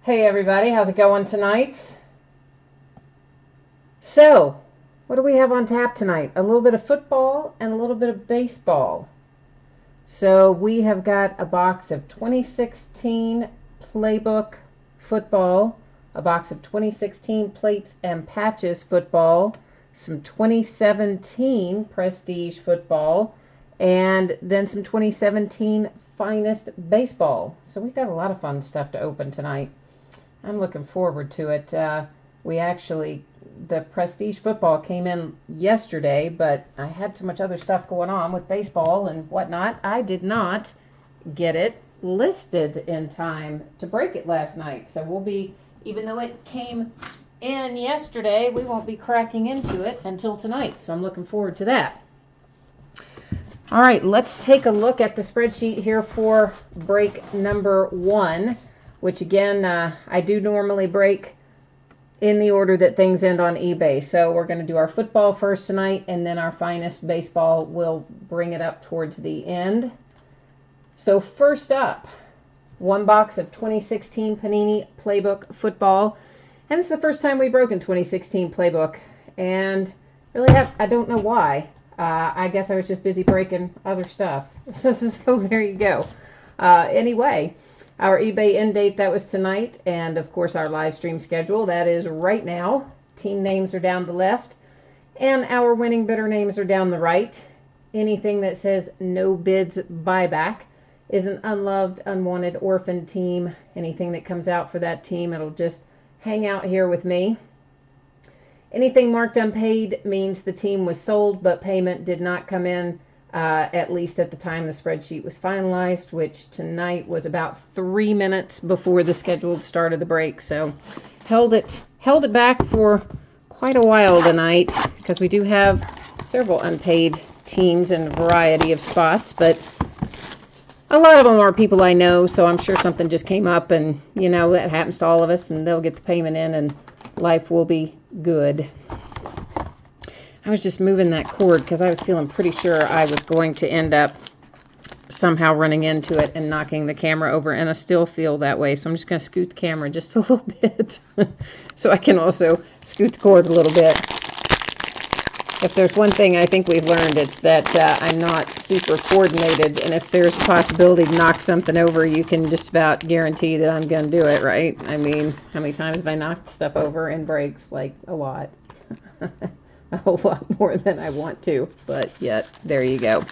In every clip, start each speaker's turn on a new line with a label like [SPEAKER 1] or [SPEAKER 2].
[SPEAKER 1] Hey everybody, how's it going tonight? So, what do we have on tap tonight? A little bit of football and a little bit of baseball. So we have got a box of 2016 Playbook Football, a box of 2016 Plates and Patches Football, some 2017 Prestige Football, and then some 2017 Finest Baseball. So we've got a lot of fun stuff to open tonight. I'm looking forward to it. The Prestige Football came in yesterday, but I had so much other stuff going on with baseball and whatnot. I did not get it listed in time to break it last night. So we'll be, even though it came in yesterday, we won't be cracking into it until tonight. So I'm looking forward to that. All right, let's take a look at the spreadsheet here for break number 1. Which again, I do normally break in the order that things end on eBay. So we're going to do our football first tonight, and then our finest baseball will bring it up towards the end. So first up, one box of 2016 Panini Playbook Football. And this is the first time we broke in 2016 Playbook. And really, I don't know why. I guess I was just busy breaking other stuff. So there you go. Anyway. Our eBay end date, that was tonight, and of course our live stream schedule, that is right now. Team names are down the left, and our winning bidder names are down the right. Anything that says no bids buyback is an unloved, unwanted orphan team. Anything that comes out for that team, it'll just hang out here with me. Anything marked unpaid means the team was sold, but payment did not come in. At least at the time the spreadsheet was finalized, which tonight was about 3 minutes before the scheduled start of the break. So held it back for quite a while tonight because we do have several unpaid teams in a variety of spots, but a lot of them are people I know, so I'm sure something just came up, and you know that happens to all of us, and they'll get the payment in and life will be good. I was just moving that cord because I was feeling pretty sure I was going to end up somehow running into it and knocking the camera over, and I still feel that way. So I'm just going to scoot the camera just a little bit so I can also scoot the cord a little bit. If there's one thing I think we've learned, it's that I'm not super coordinated, and if there's a possibility to knock something over, you can just about guarantee that I'm going to do it, right? I mean, how many times have I knocked stuff over in breaks? Like, a lot. A whole lot more than I want to, but yet, there you go.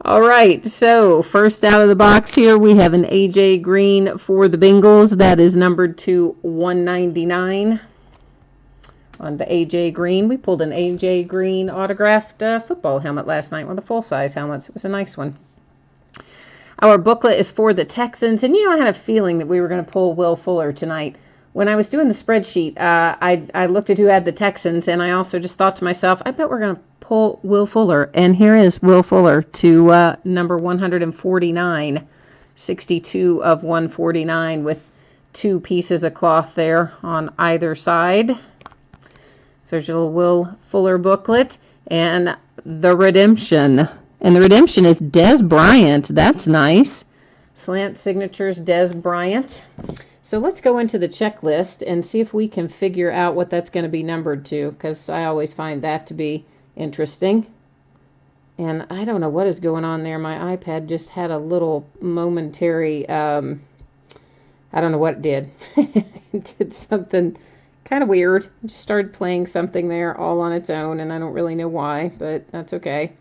[SPEAKER 1] All right, so first out of the box here, we have an AJ Green for the Bengals. That is numbered to 199. On the AJ Green, we pulled an AJ Green autographed football helmet last night, one of the full-size helmets. It was a nice one. Our booklet is for the Texans, and you know, I had a feeling that we were going to pull Will Fuller tonight. When I was doing the spreadsheet, I looked at who had the Texans, and I also just thought to myself, I bet we're going to pull Will Fuller. And here is Will Fuller to number 149, 62 of 149, with 2 pieces of cloth there on either side. So there's your little Will Fuller booklet, and the redemption. And the redemption is Dez Bryant. That's nice. Slant signatures, Dez Bryant. So let's go into the checklist and see if we can figure out what that's going to be numbered to, because I always find that to be interesting. And I don't know what is going on there. My iPad just had a little momentary, I don't know what it did. It did something kind of weird. It just started playing something there all on its own, and I don't really know why, but that's okay.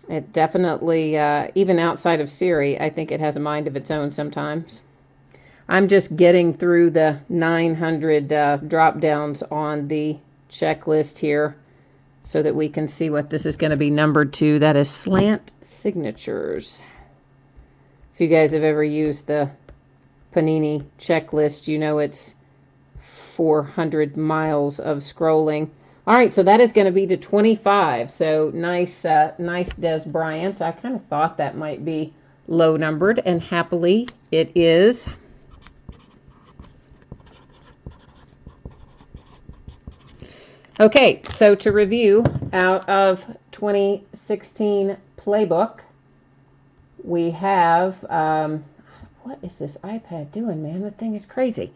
[SPEAKER 1] It definitely, even outside of Siri, I think it has a mind of its own sometimes. I'm just getting through the 900 drop downs on the checklist here so that we can see what this is going to be numbered to. That is slant signatures. If you guys have ever used the Panini checklist, you know it's 400 miles of scrolling. All right, so that is going to be to 25. So nice, nice Dez Bryant. I kind of thought that might be low numbered, and happily it is. Okay, so to review, out of 2016 Playbook, we have, What is this iPad doing, man? That thing is crazy.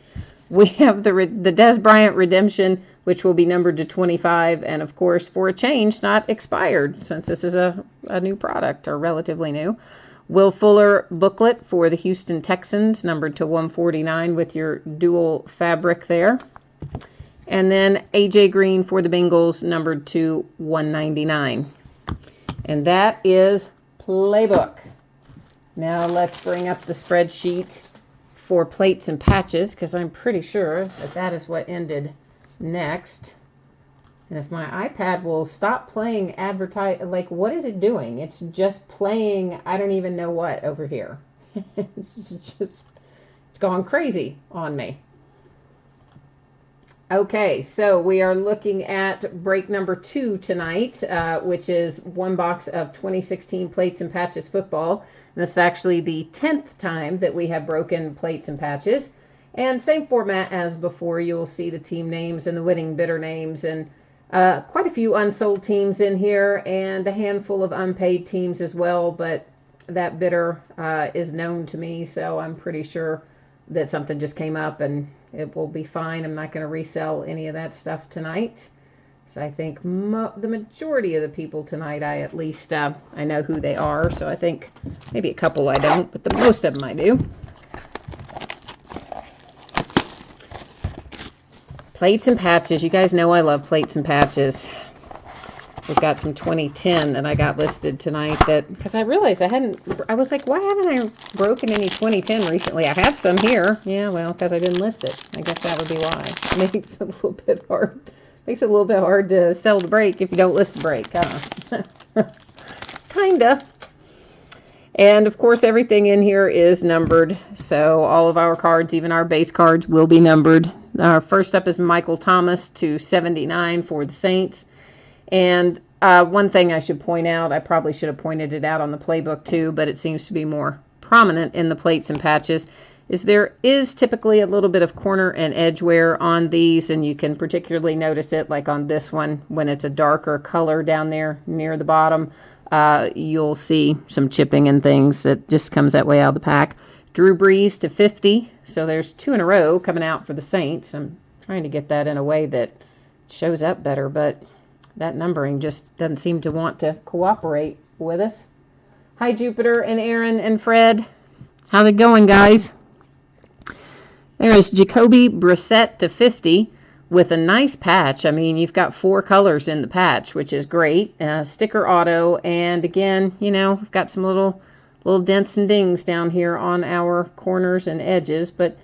[SPEAKER 1] We have the Des Bryant Redemption, which will be numbered to 25, and of course, for a change, not expired, since this is a new product, or relatively new. Will Fuller booklet for the Houston Texans, numbered to 149 with your dual fabric there. And then AJ Green for the Bengals, numbered to 199. And that is Playbook. Now let's bring up the spreadsheet for plates and patches, because I'm pretty sure that that is what ended next. And if my iPad will stop playing like, what is it doing? It's just playing, I don't even know what over here. It's gone crazy on me. Okay, so we are looking at break number 2 tonight, which is one box of 2016 Plates and Patches Football. And this is actually the 10th time that we have broken plates and patches. And same format as before. You'll see the team names and the winning bidder names, and quite a few unsold teams in here, and a handful of unpaid teams as well. But that bidder is known to me, so I'm pretty sure that something just came up and it will be fine. I'm not going to resell any of that stuff tonight. So I think the majority of the people tonight, I know who they are. So I think maybe a couple I don't, but the most of them I do. Plates and patches. You guys know I love plates and patches. We've got some 2010 that I got listed tonight, because I realized I was like, why haven't I broken any 2010 recently? I have some here. Yeah, well, because I didn't list it. I guess that would be why. It makes it a little bit hard. Makes it a little bit hard to sell the break if you don't list the break, huh? Kinda. And of course, everything in here is numbered. So all of our cards, even our base cards, will be numbered. Our first up is Michael Thomas to 79 for the Saints. And one thing I should point out, I probably should have pointed it out on the playbook too, but it seems to be more prominent in the plates and patches, is there is typically a little bit of corner and edge wear on these, and you can particularly notice it like on this one when it's a darker color down there near the bottom. You'll see some chipping and things that just comes that way out of the pack. Drew Brees to 50, so there's 2 in a row coming out for the Saints. I'm trying to get that in a way that shows up better, but that numbering just doesn't seem to want to cooperate with us. Hi, Jupiter and Aaron and Fred. How's it going, guys? There is Jacoby Brissett to 50 with a nice patch. I mean, you've got 4 colors in the patch, which is great. Sticker auto, and again, you know, we've got some little dents and dings down here on our corners and edges, but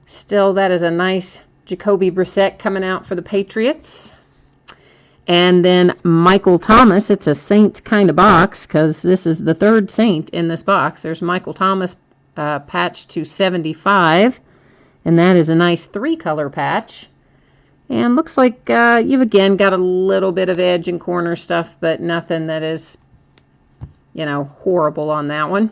[SPEAKER 1] still, that is a nice Jacoby Brissett coming out for the Patriots. And then Michael Thomas, it's a Saint kind of box, because this is the 3rd Saint in this box. There's Michael Thomas patch to 75, and that is a nice 3-color patch. And looks like you've again got a little bit of edge and corner stuff, but nothing that is, you know, horrible on that one.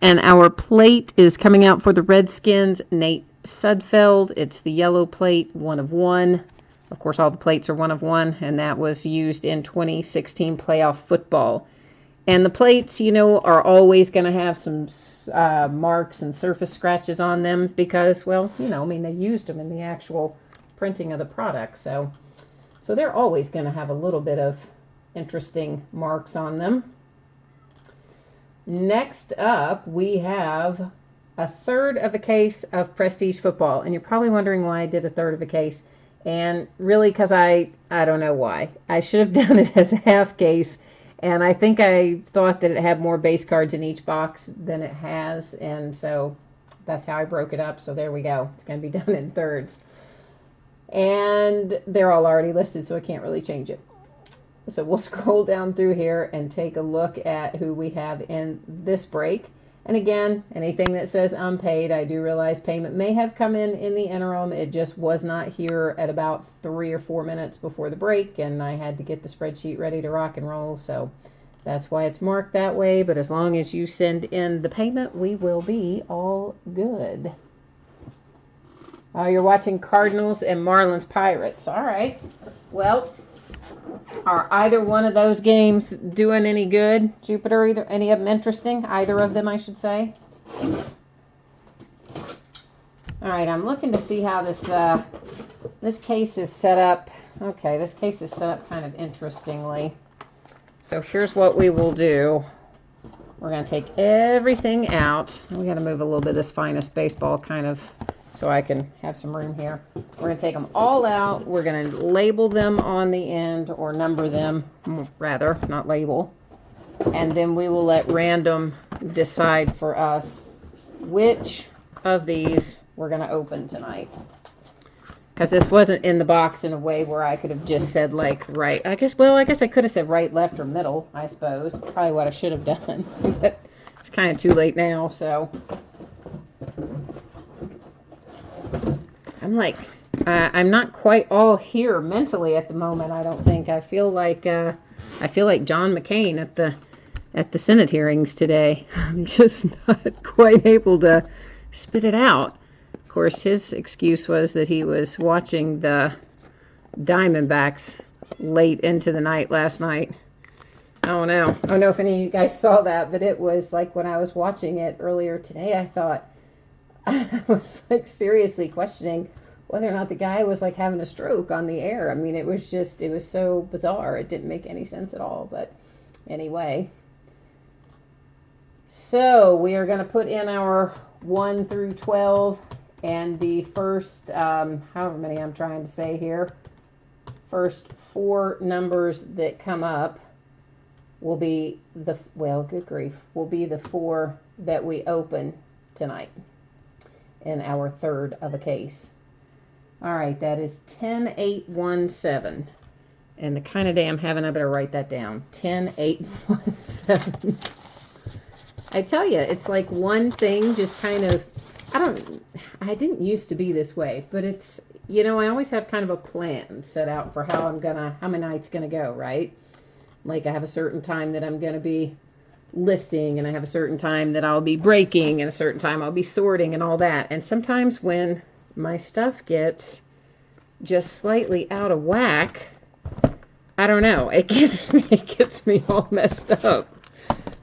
[SPEAKER 1] And our plate is coming out for the Redskins, Nate Sudfeld. It's the yellow plate, 1 of 1. Of course, all the plates are 1 of 1, and that was used in 2016 playoff football. And the plates, you know, are always going to have some marks and surface scratches on them because, well, you know, I mean, they used them in the actual printing of the product. So they're always going to have a little bit of interesting marks on them. Next up, we have a 1/3 of a case of Prestige Football. And you're probably wondering why I did a 1/3 of a case. And really, because I don't know why. I should have done it as a half case. And I think I thought that it had more base cards in each box than it has. And so that's how I broke it up. So there we go. It's going to be done in 1/3s. And they're all already listed, so I can't really change it. So we'll scroll down through here and take a look at who we have in this break. And again, anything that says unpaid, I do realize payment may have come in the interim. It just was not here at about 3 or 4 minutes before the break, and I had to get the spreadsheet ready to rock and roll. So that's why it's marked that way. But as long as you send in the payment, we will be all good. You're watching Cardinals and Marlins Pirates. All right. Well, are either one of those games doing any good, Jupiter? Any of them interesting? Either of them, I should say. All right, I'm looking to see how this case is set up. Okay, this case is set up kind of interestingly. So here's what we will do. We're going to take everything out. We got to move a little bit of this finest baseball kind of so I can have some room here. We're going to take them all out. We're going to label them on the end, or number them, rather, not label. And then we will let random decide for us which of these we're going to open tonight. Because this wasn't in the box in a way where I could have just said, like, right. I guess I could have said right, left, or middle, I suppose. Probably what I should have done. But it's kind of too late now, so. I'm like, I'm not quite all here mentally at the moment, I don't think. I feel like John McCain at the Senate hearings today. I'm just not quite able to spit it out. Of course, his excuse was that he was watching the Diamondbacks late into the night last night. I don't know if any of you guys saw that, but it was like when I was watching it earlier today, I thought, I was like seriously questioning whether or not the guy was like having a stroke on the air. I mean, it was so bizarre. It didn't make any sense at all. But anyway, so we are going to put in our 1 through 12. And the first, however many I'm trying to say here, first 4 numbers that come up will be good grief, will be the 4 that we open tonight in our third of a case. All right, that is 10, 8, 1, 7. And the kind of day I'm having, I better write that down. 10, 8, 1, 7. I tell you, it's like one thing just kind of, I didn't used to be this way, but it's, I always have kind of a plan set out for how my night's gonna go, right? Like I have a certain time that I'm gonna be listing, and I have a certain time that I'll be breaking, and a certain time I'll be sorting and all that. And sometimes when my stuff gets just slightly out of whack, I don't know, it gets me all messed up.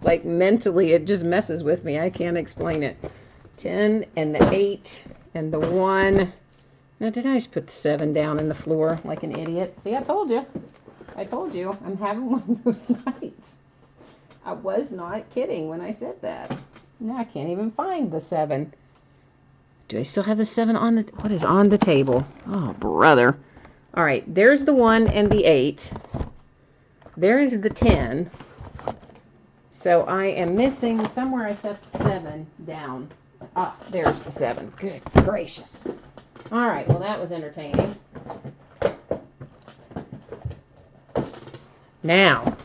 [SPEAKER 1] Like mentally, it just messes with me. I can't explain it. 10 and the 8 and the 1. Now, did I just put the 7 down in the floor like an idiot? See, I told you. I'm having one of those nights. I was not kidding when I said that. Now I can't even find the 7. Do I still have the 7 on what is on the table? Oh, brother. All right, there's the 1 and the 8. There is the 10. So I am missing somewhere. I set the 7 down. Ah, there's the 7. Good gracious. All right, well, that was entertaining. Now,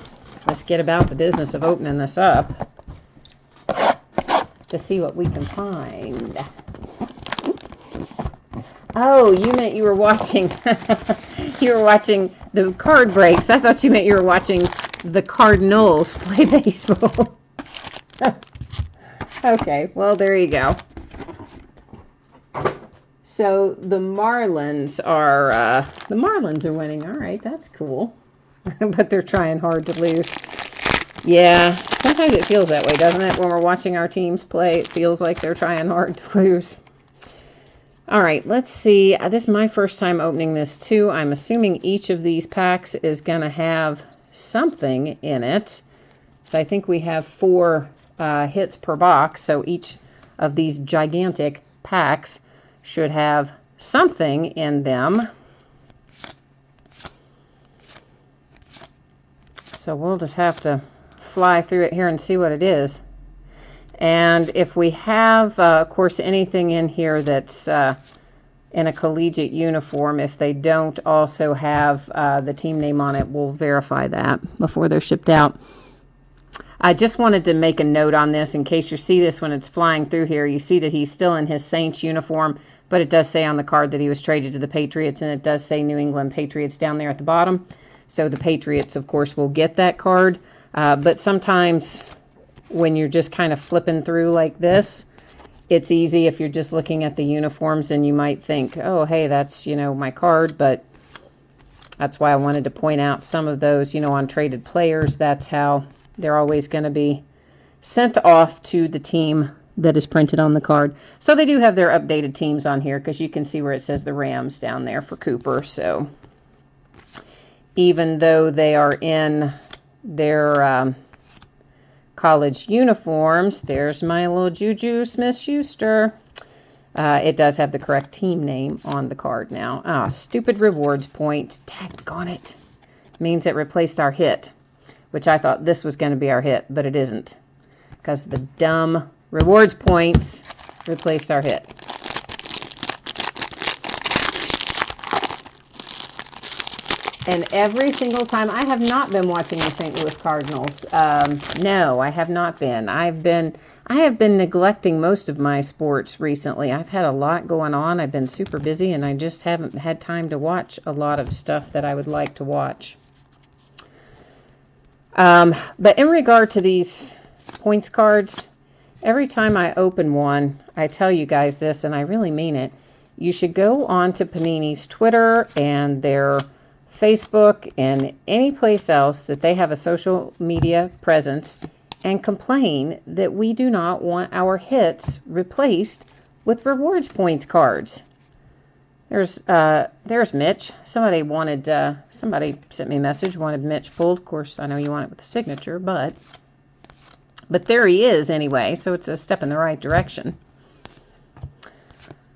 [SPEAKER 1] let's get about the business of opening this up to see what we can find. Oh, you meant you were watching the card breaks. I thought you meant you were watching the Cardinals play baseball. Okay, well, there you go. So the Marlins are winning. All right, that's cool. But they're trying hard to lose. Yeah, sometimes it feels that way, doesn't it? When we're watching our teams play, it feels like they're trying hard to lose. All right, let's see. This is my first time opening this too. I'm assuming each of these packs is going to have something in it. So I think we have 4 hits per box. So each of these gigantic packs should have something in them. So we'll just have to fly through it here and see what it is. And if we have, of course, anything in here that's in a collegiate uniform, if they don't also have the team name on it, we'll verify that before they're shipped out. I just wanted to make a note on this in case you see this when it's flying through here. You see that he's still in his Saints uniform, but it does say on the card that he was traded to the Patriots, and it does say New England Patriots down there at the bottom. So the Patriots, of course, will get that card. But sometimes when you're just kind of flipping through like this, it's easy if you're just looking at the uniforms and you might think, oh, hey, that's, my card. But that's why I wanted to point out some of those, on traded players. That's how they're always going to be sent off to the team that is printed on the card. So they do have their updated teams on here, because you can see where it says the Rams down there for Cooper. So even though they are in their college uniforms, there's my little Juju Smith-Schuster. It does have the correct team name on the card now. Ah, stupid rewards points. Daggone it. Means it replaced our hit, which I thought this was going to be our hit, but it isn't, because the dumb rewards points replaced our hit. And every single time, I have not been watching the St. Louis Cardinals. No, I have not been. I have been neglecting most of my sports recently. I've had a lot going on. I've been super busy, and I just haven't had time to watch a lot of stuff that I would like to watch. But in regard to these points cards, every time I open one, I tell you guys this, and I really mean it. You should go on to Panini's Twitter and their Facebook and any place else that they have a social media presence and complain that we do not want our hits replaced with rewards points cards. There's Mitch. Somebody sent me a message, wanted Mitch pulled. Of course, I know you want it with a signature, but there he is anyway, so it's a step in the right direction.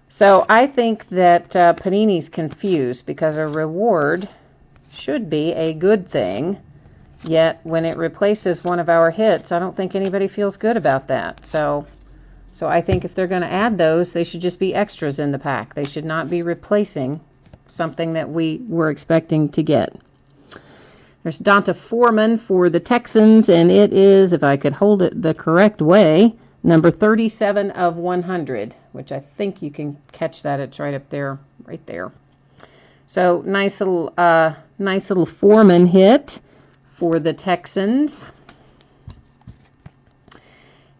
[SPEAKER 1] So I think that Panini's confused, because a reward should be a good thing, yet when it replaces one of our hits, I don't think anybody feels good about that. So I think if they're going to add those, they should just be extras in the pack. They should not be replacing something that we were expecting to get. There's Donta Foreman for the Texans, and it is, if I could hold it the correct way, number 37 of 100, which I think you can catch that. It's right up there, right there. So nice little Foreman hit for the Texans.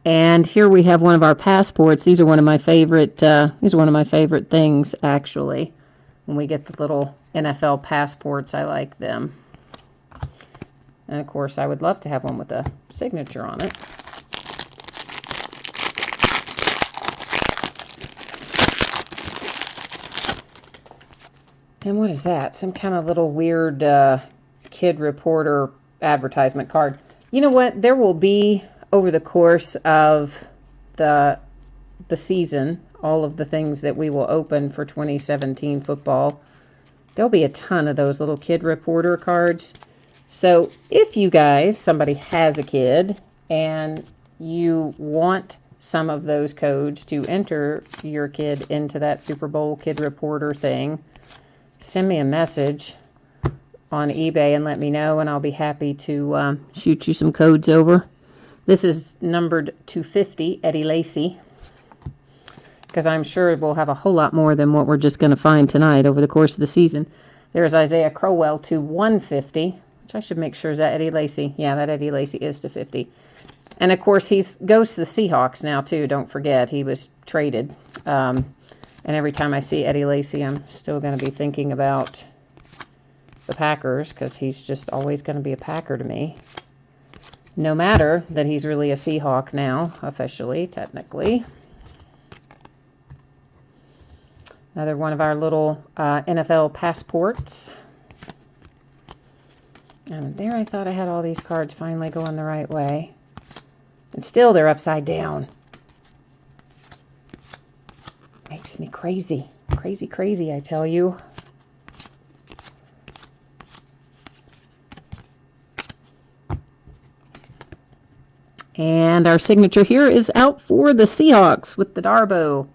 [SPEAKER 1] And here we have one of our passports. These are one of my favorite. Things, actually. When we get the little NFL passports, I like them. And of course, I would love to have one with a signature on it. And what is that? Some kind of little weird kid reporter advertisement card. You know what? There will be, over the course of the season, all of the things that we will open for 2017 football, there'll be a ton of those little kid reporter cards. So if you guys, somebody has a kid, and you want some of those codes to enter your kid into that Super Bowl kid reporter thing, send me a message on eBay and let me know, and I'll be happy to shoot you some codes over. This is numbered 250, Eddie Lacy, because I'm sure we'll have a whole lot more than what we're just going to find tonight over the course of the season. There's Isaiah Crowell to 150, which I should make sure is that Eddie Lacy. Yeah, that Eddie Lacy is to 50. And of course, he goes to the Seahawks now too. Don't forget, he was traded. And every time I see Eddie Lacy, I'm still going to be thinking about the Packers, because he's just always going to be a Packer to me. No matter that he's really a Seahawk now, officially, technically. Another one of our little NFL passports. And there I thought I had all these cards finally going the right way. And still they're upside down. Makes me crazy. Crazy, crazy, I tell you. And our signature here is out for the Seahawks with the Darbo.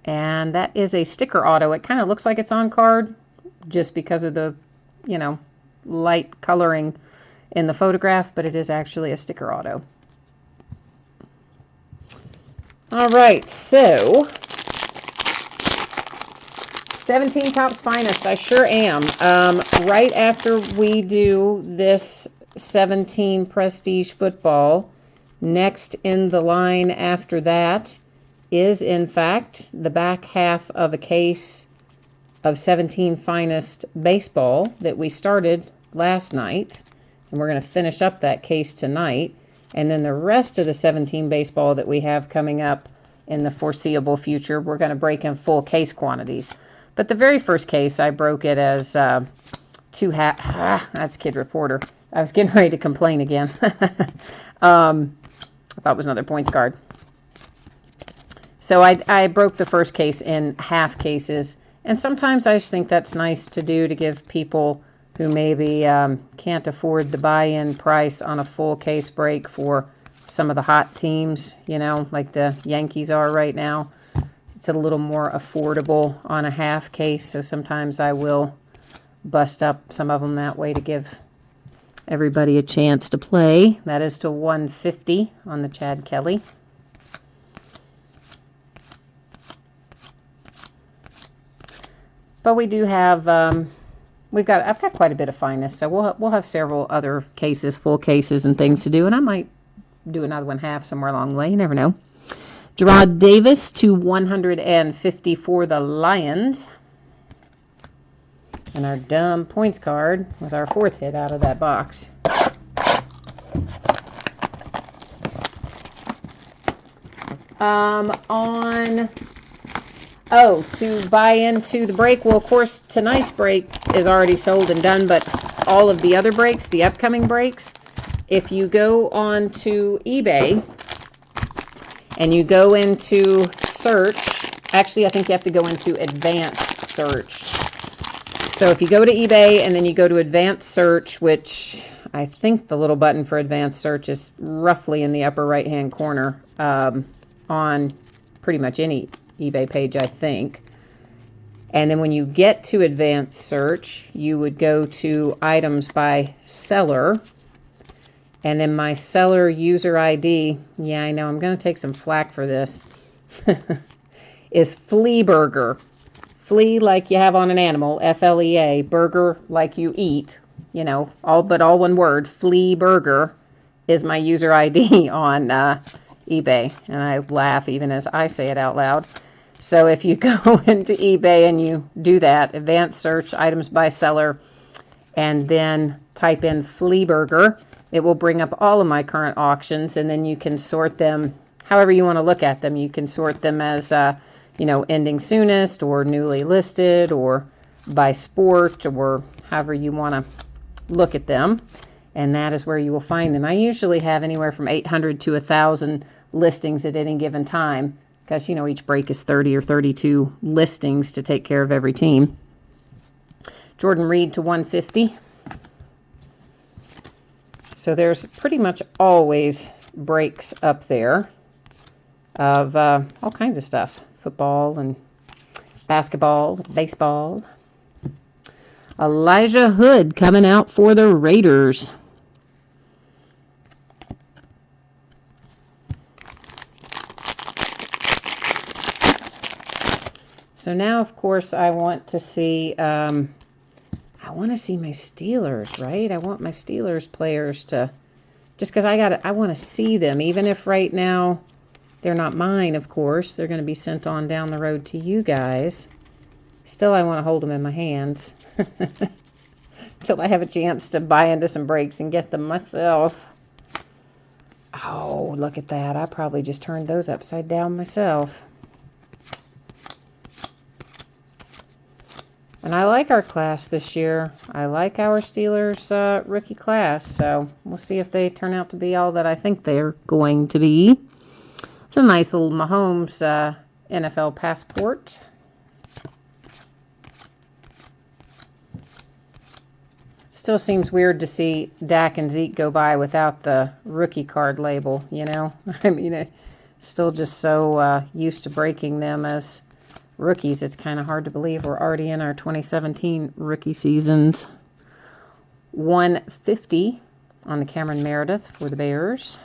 [SPEAKER 1] And that is a sticker auto. It kind of looks like it's on card just because of the, light coloring in the photograph, but it is actually a sticker auto. All right, so 17 Topps Finest, I sure am. Right after we do this 17 Prestige Football, next in the line after that is, in fact, the back half of a case of 17 Finest Baseball that we started last night. And we're going to finish up that case tonight. And then the rest of the 17 baseball that we have coming up in the foreseeable future, we're going to break in full case quantities. But the very first case, I broke it as that's Kid Reporter. I was getting ready to complain again. I thought it was another points card. So I broke the first case in half cases. And sometimes I just think that's nice to do, to give people who maybe can't afford the buy-in price on a full case break for some of the hot teams, you know, like the Yankees are right now. It's a little more affordable on a half case, so sometimes I will bust up some of them that way to give everybody a chance to play. That is to 150 on the Chad Kelly. But we do have, I've got quite a bit of fineness, so we'll have several other cases, full cases and things to do, and I might do another one half somewhere along the way. You never know. Gerard Davis to 150 for the Lions. And our dumb points card was our fourth hit out of that box. To buy into the break, well, of course, tonight's break is already sold and done, but all of the other breaks, the upcoming breaks, if you go on to eBay and you go into search, actually, I think you have to go into advanced search. So if you go to eBay and then you go to advanced search, which I think the little button for advanced search is roughly in the upper right-hand corner on pretty much any eBay page, I think. And then when you get to advanced search, you would go to items by seller. And then my seller user ID, yeah, I know, I'm going to take some flack for this, is Flea Burger. Flea like you have on an animal, F-L-E-A, burger like you eat, you know, all one word, Flea Burger is my user ID on eBay. And I laugh even as I say it out loud. So if you go into eBay and you do that, advanced search, items by seller, and then type in Flea Burger, it will bring up all of my current auctions, and then you can sort them however you want to look at them. You can sort them as, ending soonest or newly listed or by sport or however you want to look at them. And that is where you will find them. I usually have anywhere from 800 to 1,000 listings at any given time because, each break is 30 or 32 listings to take care of every team. Jordan Reed to 150. So there's pretty much always breaks up there of all kinds of stuff. Football and basketball, baseball. Elijah Hood coming out for the Raiders. So now, of course, I want to see my Steelers, right? I want my Steelers players to, just because I want to see them, even if right now they're not mine, of course. They're going to be sent on down the road to you guys. Still, I want to hold them in my hands until I have a chance to buy into some breaks and get them myself. Oh, look at that. I probably just turned those upside down myself. And I like our class this year. I like our Steelers rookie class. So we'll see if they turn out to be all that I think they're going to be. It's a nice little Mahomes NFL passport. Still seems weird to see Dak and Zeke go by without the rookie card label, I mean, still just so used to breaking them as rookies. It's kind of hard to believe we're already in our 2017 rookie seasons. 150 on the Cameron Meredith for the Bears.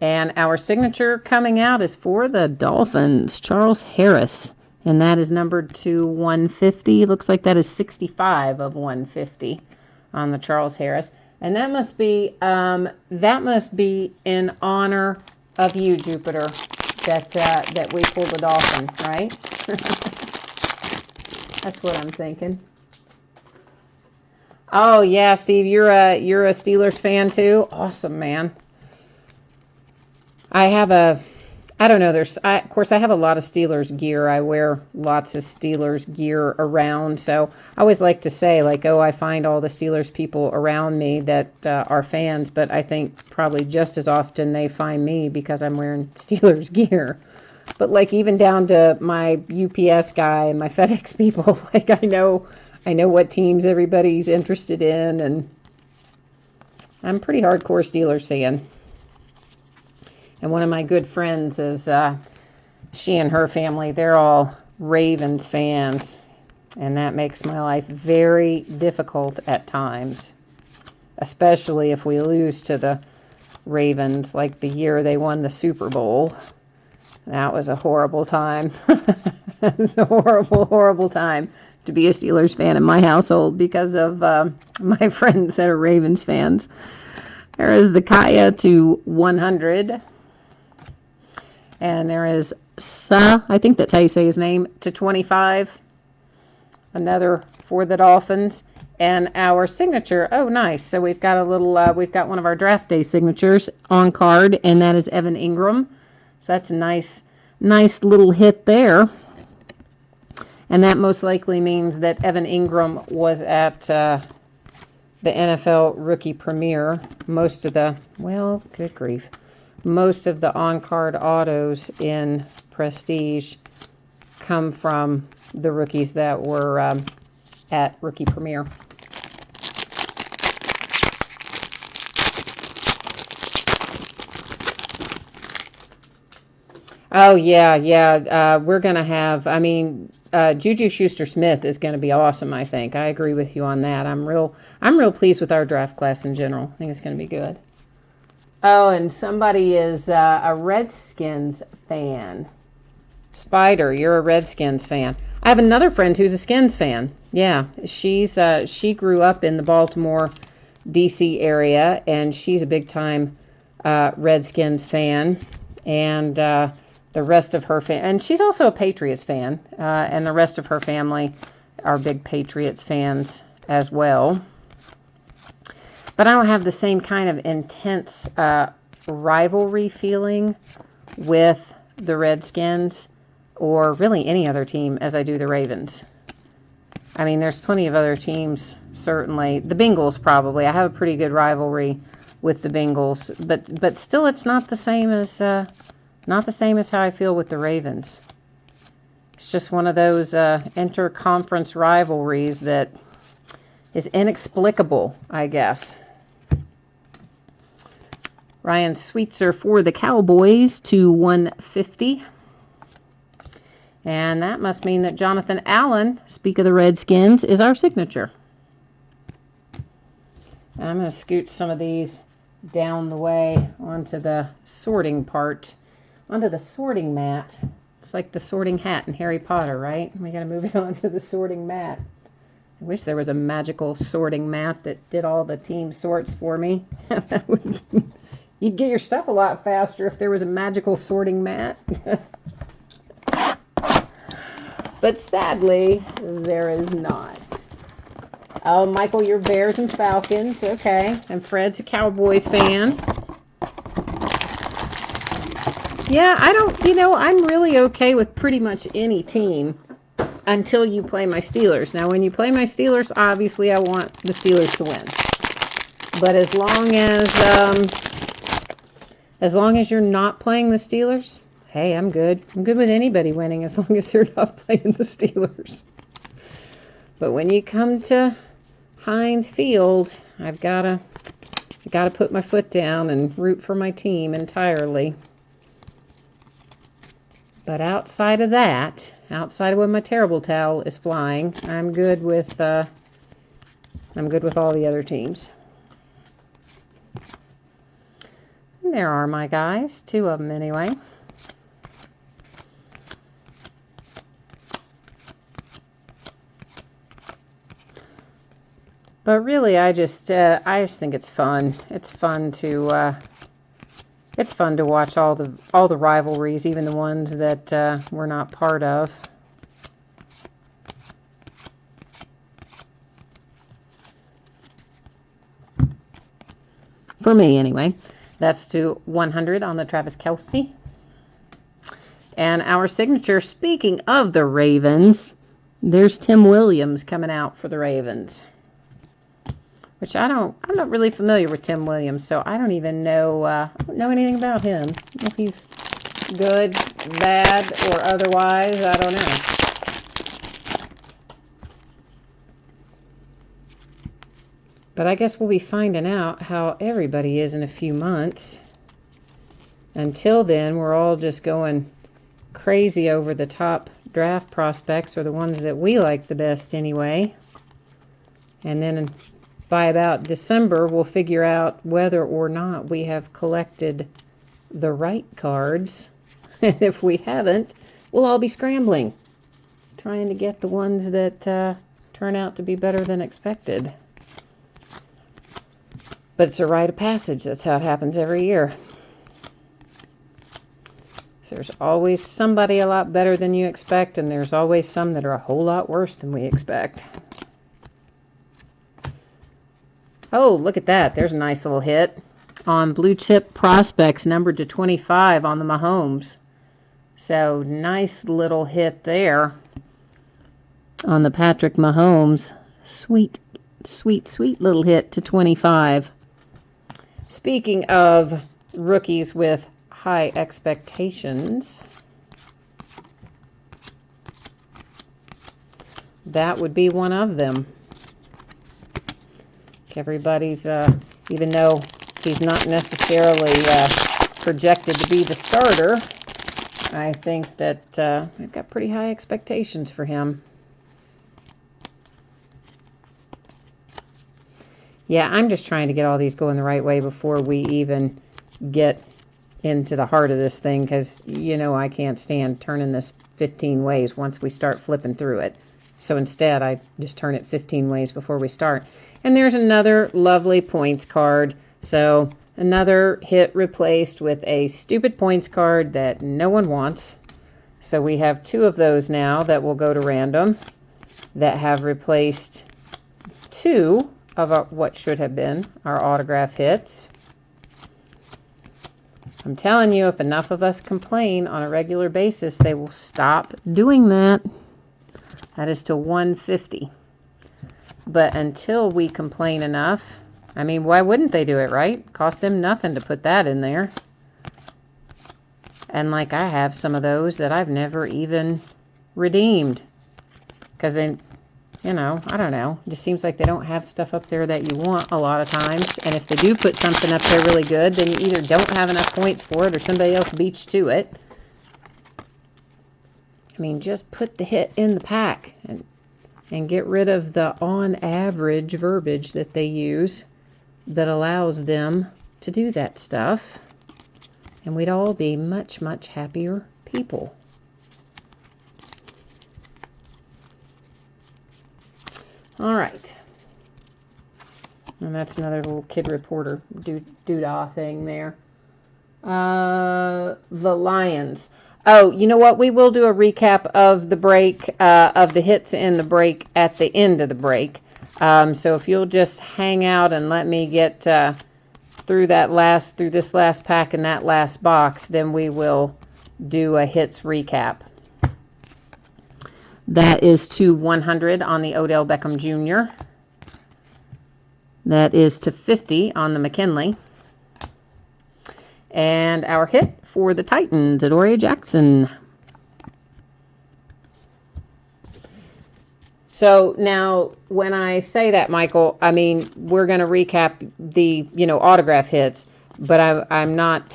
[SPEAKER 1] And our signature coming out is for the Dolphins, Charles Harris. And that is numbered to 150. Looks like that is 65 of 150 on the Charles Harris. And that must be in honor of you, Jupiter, that we pulled the Dolphin, right? That's what I'm thinking. Oh yeah, Steve, you're a Steelers fan too. Awesome, man. I have a I don't know. Of course, I have a lot of Steelers gear. I wear lots of Steelers gear around. So I always like to say, like, oh, I find all the Steelers people around me that are fans. But I think probably just as often they find me because I'm wearing Steelers gear. But like even down to my UPS guy and my FedEx people, like I know what teams everybody's interested in, and I'm a pretty hardcore Steelers fan. And one of my good friends is she and her family, they're all Ravens fans. And that makes my life very difficult at times, especially if we lose to the Ravens, like the year they won the Super Bowl. That was a horrible time. It was a horrible, horrible time to be a Steelers fan in my household because of my friends that are Ravens fans. There is the Kaya to 100. And there is Sa, I think that's how you say his name, to 25. Another for the Dolphins. And our signature, oh nice. So we've got we've got one of our draft day signatures on card, and that is Evan Ingram. So that's a nice little hit there. And that most likely means that Evan Ingram was at the NFL Rookie Premiere. Most of the, well, good grief. Most of the on-card autos in Prestige come from the rookies that were at Rookie Premiere. Oh, yeah. We're going to have, Juju Schuster-Smith is going to be awesome, I think. I agree with you on that. I'm real pleased with our draft class in general. I think it's going to be good. Oh, and somebody is a Redskins fan. Spider, you're a Redskins fan. I have another friend who's a Skins fan. Yeah, she grew up in the Baltimore, D.C. area, and she's a big-time Redskins fan. And the rest of her and she's also a Patriots fan, and the rest of her family are big Patriots fans as well. But I don't have the same kind of intense rivalry feeling with the Redskins or really any other team as I do the Ravens. I mean, there's plenty of other teams, certainly. The Bengals, probably. I have a pretty good rivalry with the Bengals, but still, it's not the same as how I feel with the Ravens. It's just one of those inter-conference rivalries that is inexplicable, I guess. Ryan Sweetser for the Cowboys to 150. And that must mean that Jonathan Allen, speak of the Redskins, is our signature. I'm going to scoot some of these down the way onto the sorting part, onto the sorting mat. It's like the sorting hat in Harry Potter, right? We got to move it onto the sorting mat. I wish there was a magical sorting mat that did all the team sorts for me. You'd get your stuff a lot faster if there was a magical sorting mat. But sadly, there is not. Oh, Michael, you're Bears and Falcons. Okay. And Fred's a Cowboys fan. Yeah, I'm really okay with pretty much any team until you play my Steelers. Now, when you play my Steelers, obviously I want the Steelers to win. But as long as you're not playing the Steelers, hey, I'm good. I'm good with anybody winning as long as they're not playing the Steelers. But when you come to Heinz Field, I've got to put my foot down and root for my team entirely. But outside of that, outside of when my terrible towel is flying, I'm good with all the other teams. And there are my guys, 2 of them anyway. But really, I just think it's fun. It's fun to watch all the rivalries, even the ones that we're not part of. For me, anyway. That's to 100 on the Travis Kelce. And our signature, speaking of the Ravens, there's Tim Williams coming out for the Ravens. Which I'm not really familiar with Tim Williams, so I don't even know, I don't know anything about him. If he's good, bad, or otherwise, I don't know. But I guess we'll be finding out how everybody is in a few months. Until then, we're all just going crazy over the top draft prospects, or the ones that we like the best anyway. And then by about December, we'll figure out whether or not we have collected the right cards. And if we haven't, we'll all be scrambling, trying to get the ones that turn out to be better than expected. But it's a rite of passage. That's how it happens every year. So there's always somebody a lot better than you expect, and there's always some that are a whole lot worse than we expect. Oh, look at that. There's a nice little hit on Blue Chip Prospects, numbered to 25 on the Mahomes. So nice little hit there on the Patrick Mahomes. Sweet, sweet, sweet little hit to 25. Speaking of rookies with high expectations, that would be one of them. Everybody's, even though he's not necessarily projected to be the starter, I think that I've got pretty high expectations for him. Yeah, I'm just trying to get all these going the right way before we even get into the heart of this thing, because, you know, I can't stand turning this 15 ways once we start flipping through it. So instead, I just turn it 15 ways before we start. And there's another lovely points card. So another hit replaced with a stupid points card that no one wants. So we have two of those now that will go to random that have replaced two of what should have been our autograph hits. I'm telling you, if enough of us complain on a regular basis, they will stop doing that. That is to 150. But until we complain enough, I mean, why wouldn't they do it, right? Cost them nothing to put that in there. And like, I have some of those that I've never even redeemed. Because they, you know, I don't know. It just seems like they don't have stuff up there that you want a lot of times. And if they do put something up there really good, then you either don't have enough points for it or somebody else beats you to it. I mean, just put the hit in the pack and get rid of the on average verbiage that they use that allows them to do that stuff. And we'd all be much, much happier people. All right. And that's another little kid reporter doodah thing there. The Lions. Oh, you know what? We will do a recap of the break, of the hits in the break at the end of the break. So if you'll just hang out and let me get through this last pack and that last box, then we will do a hits recap. That is to 100 on the Odell Beckham Jr. That is to 50 on the McKinley. And our hit for the Titans, Adoree Jackson. So now, when I say that, Michael, I mean, we're going to recap the, autograph hits, but I'm not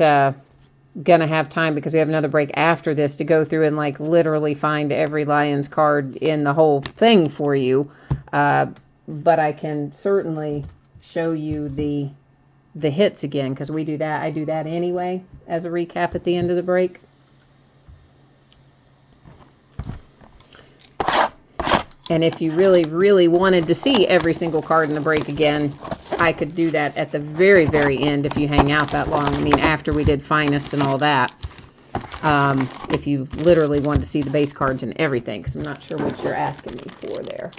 [SPEAKER 1] going to have time, because we have another break after this, to go through and, literally find every Lions card in the whole thing for you. But I can certainly show you the hits again, because we do that. I do that anyway as a recap at the end of the break. And if you really, really wanted to see every single card in the break again, I could do that at the very, very end if you hang out that long. I mean, after we did Finest and all that. If you literally wanted to see the base cards and everything, because I'm not sure what you're asking me for there.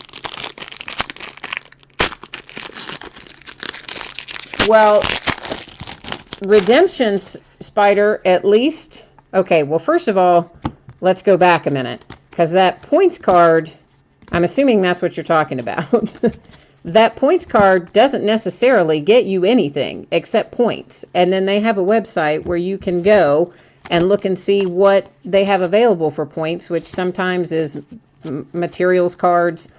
[SPEAKER 1] Well, redemptions, Spider, at least. Okay, well, first of all, let's go back a minute, because that points card, I'm assuming that's what you're talking about. That points card doesn't necessarily get you anything except points. And then they have a website where you can go and look and see what they have available for points, which sometimes is materials cards,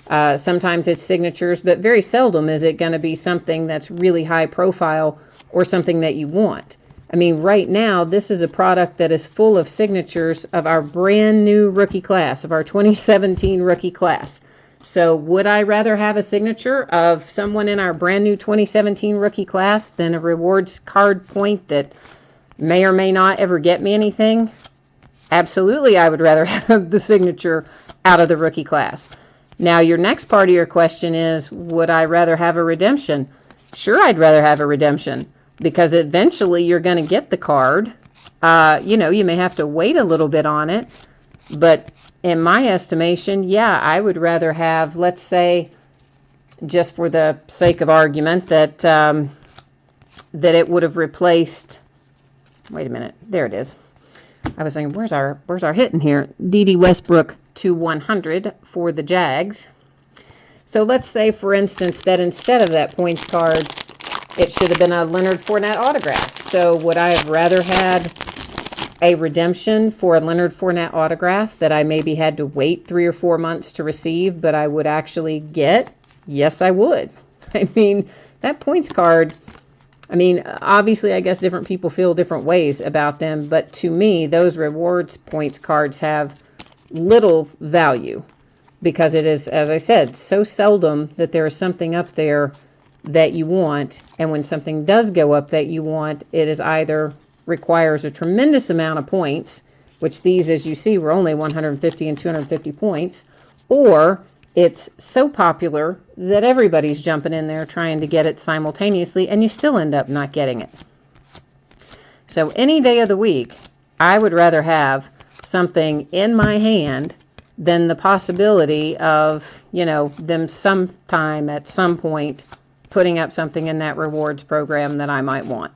[SPEAKER 1] sometimes it's signatures, but very seldom is it going to be something that's really high profile or something that you want. I mean, right now, this is a product that is full of signatures of our brand new rookie class, of our 2017 rookie class. So would I rather have a signature of someone in our brand new 2017 rookie class than a rewards card point that may or may not ever get me anything? Absolutely, I would rather have the signature out of the rookie class. Now, your next part of your question is, would I rather have a redemption? Sure, I'd rather have a redemption, because eventually you're going to get the card. You may have to wait a little bit on it, but in my estimation, yeah, I would rather have, let's say, just for the sake of argument, that that it would have replaced. Wait a minute, there it is. I was saying, where's our hit in here? D.D. Westbrook to 100 for the Jags. So let's say, for instance, that instead of that points card, it should have been a Leonard Fournette autograph. So would I have rather had a redemption for a Leonard Fournette autograph that I maybe had to wait 3 or 4 months to receive, but I would actually get? Yes, I would. I mean, that points card, I mean, obviously, I guess different people feel different ways about them, but to me, those rewards points cards have little value, because it is, as I said, so seldom that there is something up there that you want, and when something does go up that you want, it is either requires a tremendous amount of points, which these, as you see, were only 150 and 250 points, or it's so popular that everybody's jumping in there trying to get it simultaneously, and you still end up not getting it. So any day of the week, I would rather have something in my hand than the possibility of, them sometime at some point putting up something in that rewards program that I might want.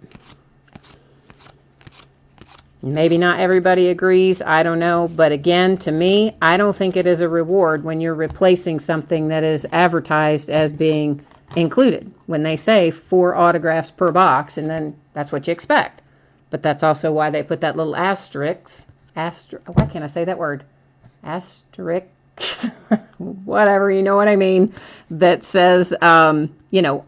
[SPEAKER 1] Maybe not everybody agrees, I don't know, but again, to me, I don't think it is a reward when you're replacing something that is advertised as being included. When they say 4 autographs per box, and then that's what you expect. But that's also why they put that little asterisk, why can't I say that word? Asterisk, whatever, you know what I mean, that says, on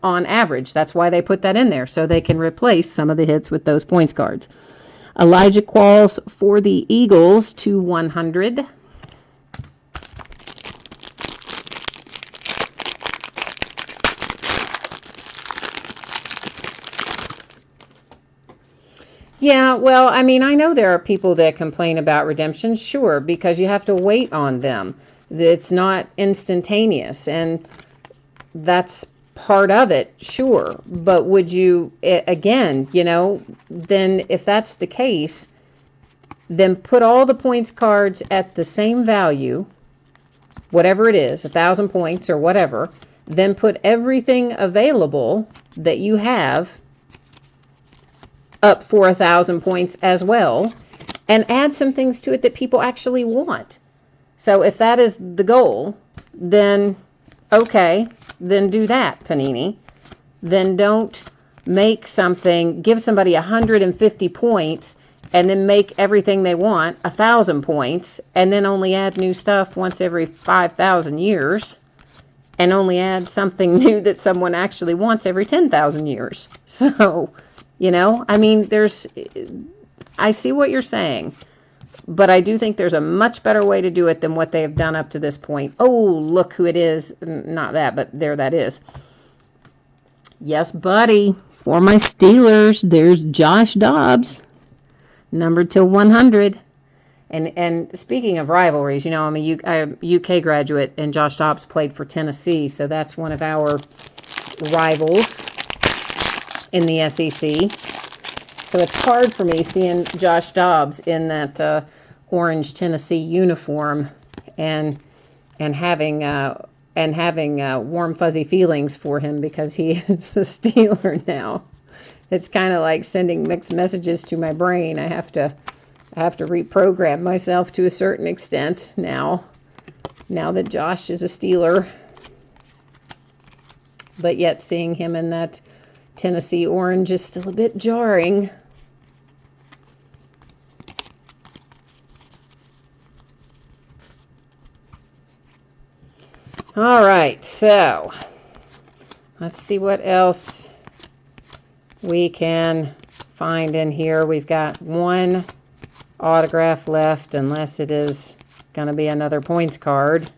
[SPEAKER 1] average. That's why they put that in there, so they can replace some of the hits with those points cards. Elijah Qualls for the Eagles to 100. Yeah, well, I mean, I know there are people that complain about redemptions, sure, because you have to wait on them. It's not instantaneous, and that's part of it, sure. But would you, again, then if that's the case, then put all the points cards at the same value, whatever it is, 1,000 points or whatever, then put everything available that you have up for 1,000 points as well, and add some things to it that people actually want. So if that is the goal, then okay, then do that, Panini. Then don't make something, give somebody 150 points, and then make everything they want 1,000 points, and then only add new stuff once every 5,000 years, and only add something new that someone actually wants every 10,000 years. So, I mean, I see what you're saying, but I do think there's a much better way to do it than what they have done up to this point. Oh, look who it is. Not that, but there that is. Yes, buddy. For my Steelers, there's Josh Dobbs, numbered to 100. And speaking of rivalries, I'm a UK graduate, and Josh Dobbs played for Tennessee, so that's one of our rivals in the SEC. So it's hard for me seeing Josh Dobbs in that orange Tennessee uniform and having warm fuzzy feelings for him because he is a Steeler now. it's kind of like sending mixed messages to my brain. I have to reprogram myself to a certain extent now that Josh is a Steeler. But yet seeing him in that Tennessee orange is still a bit jarring. All right, so let's see what else we can find in here. We've got one autograph left, unless it is going to be another points card,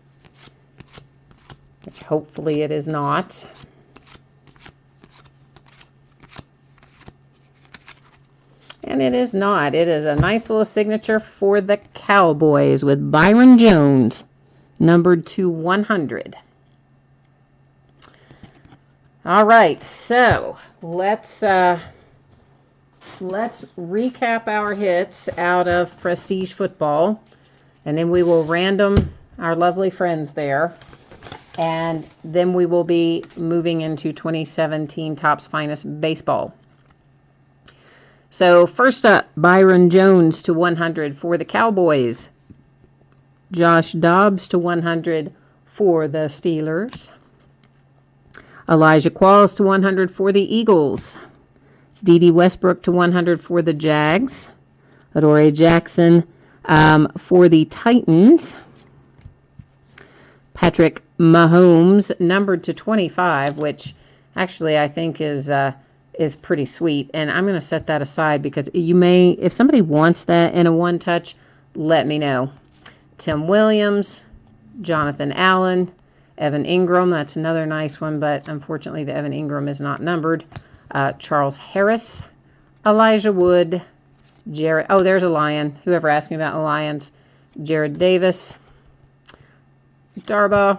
[SPEAKER 1] which hopefully it is not. And it is not. It is a nice little signature for the Cowboys with Byron Jones, numbered to 100. All right, so let's recap our hits out of Prestige Football, and then we will random our lovely friends there, and then we will be moving into 2017 Topps Finest Baseball. So first up, Byron Jones to 100 for the Cowboys. Josh Dobbs to 100 for the Steelers. Elijah Qualls to 100 for the Eagles. D.D. Westbrook to 100 for the Jags. Adoree Jackson for the Titans. Patrick Mahomes, numbered to 25, which actually I think is pretty sweet. And I'm going to set that aside because you may, if somebody wants that in a one-touch, let me know. Tim Williams, Jonathan Allen, Evan Ingram, that's another nice one, but unfortunately the Evan Ingram is not numbered. Charles Harris, Elijah Wood, Jared, oh, there's a Lion. Whoever asked me about the Lions. Jared Davis, Darbaugh,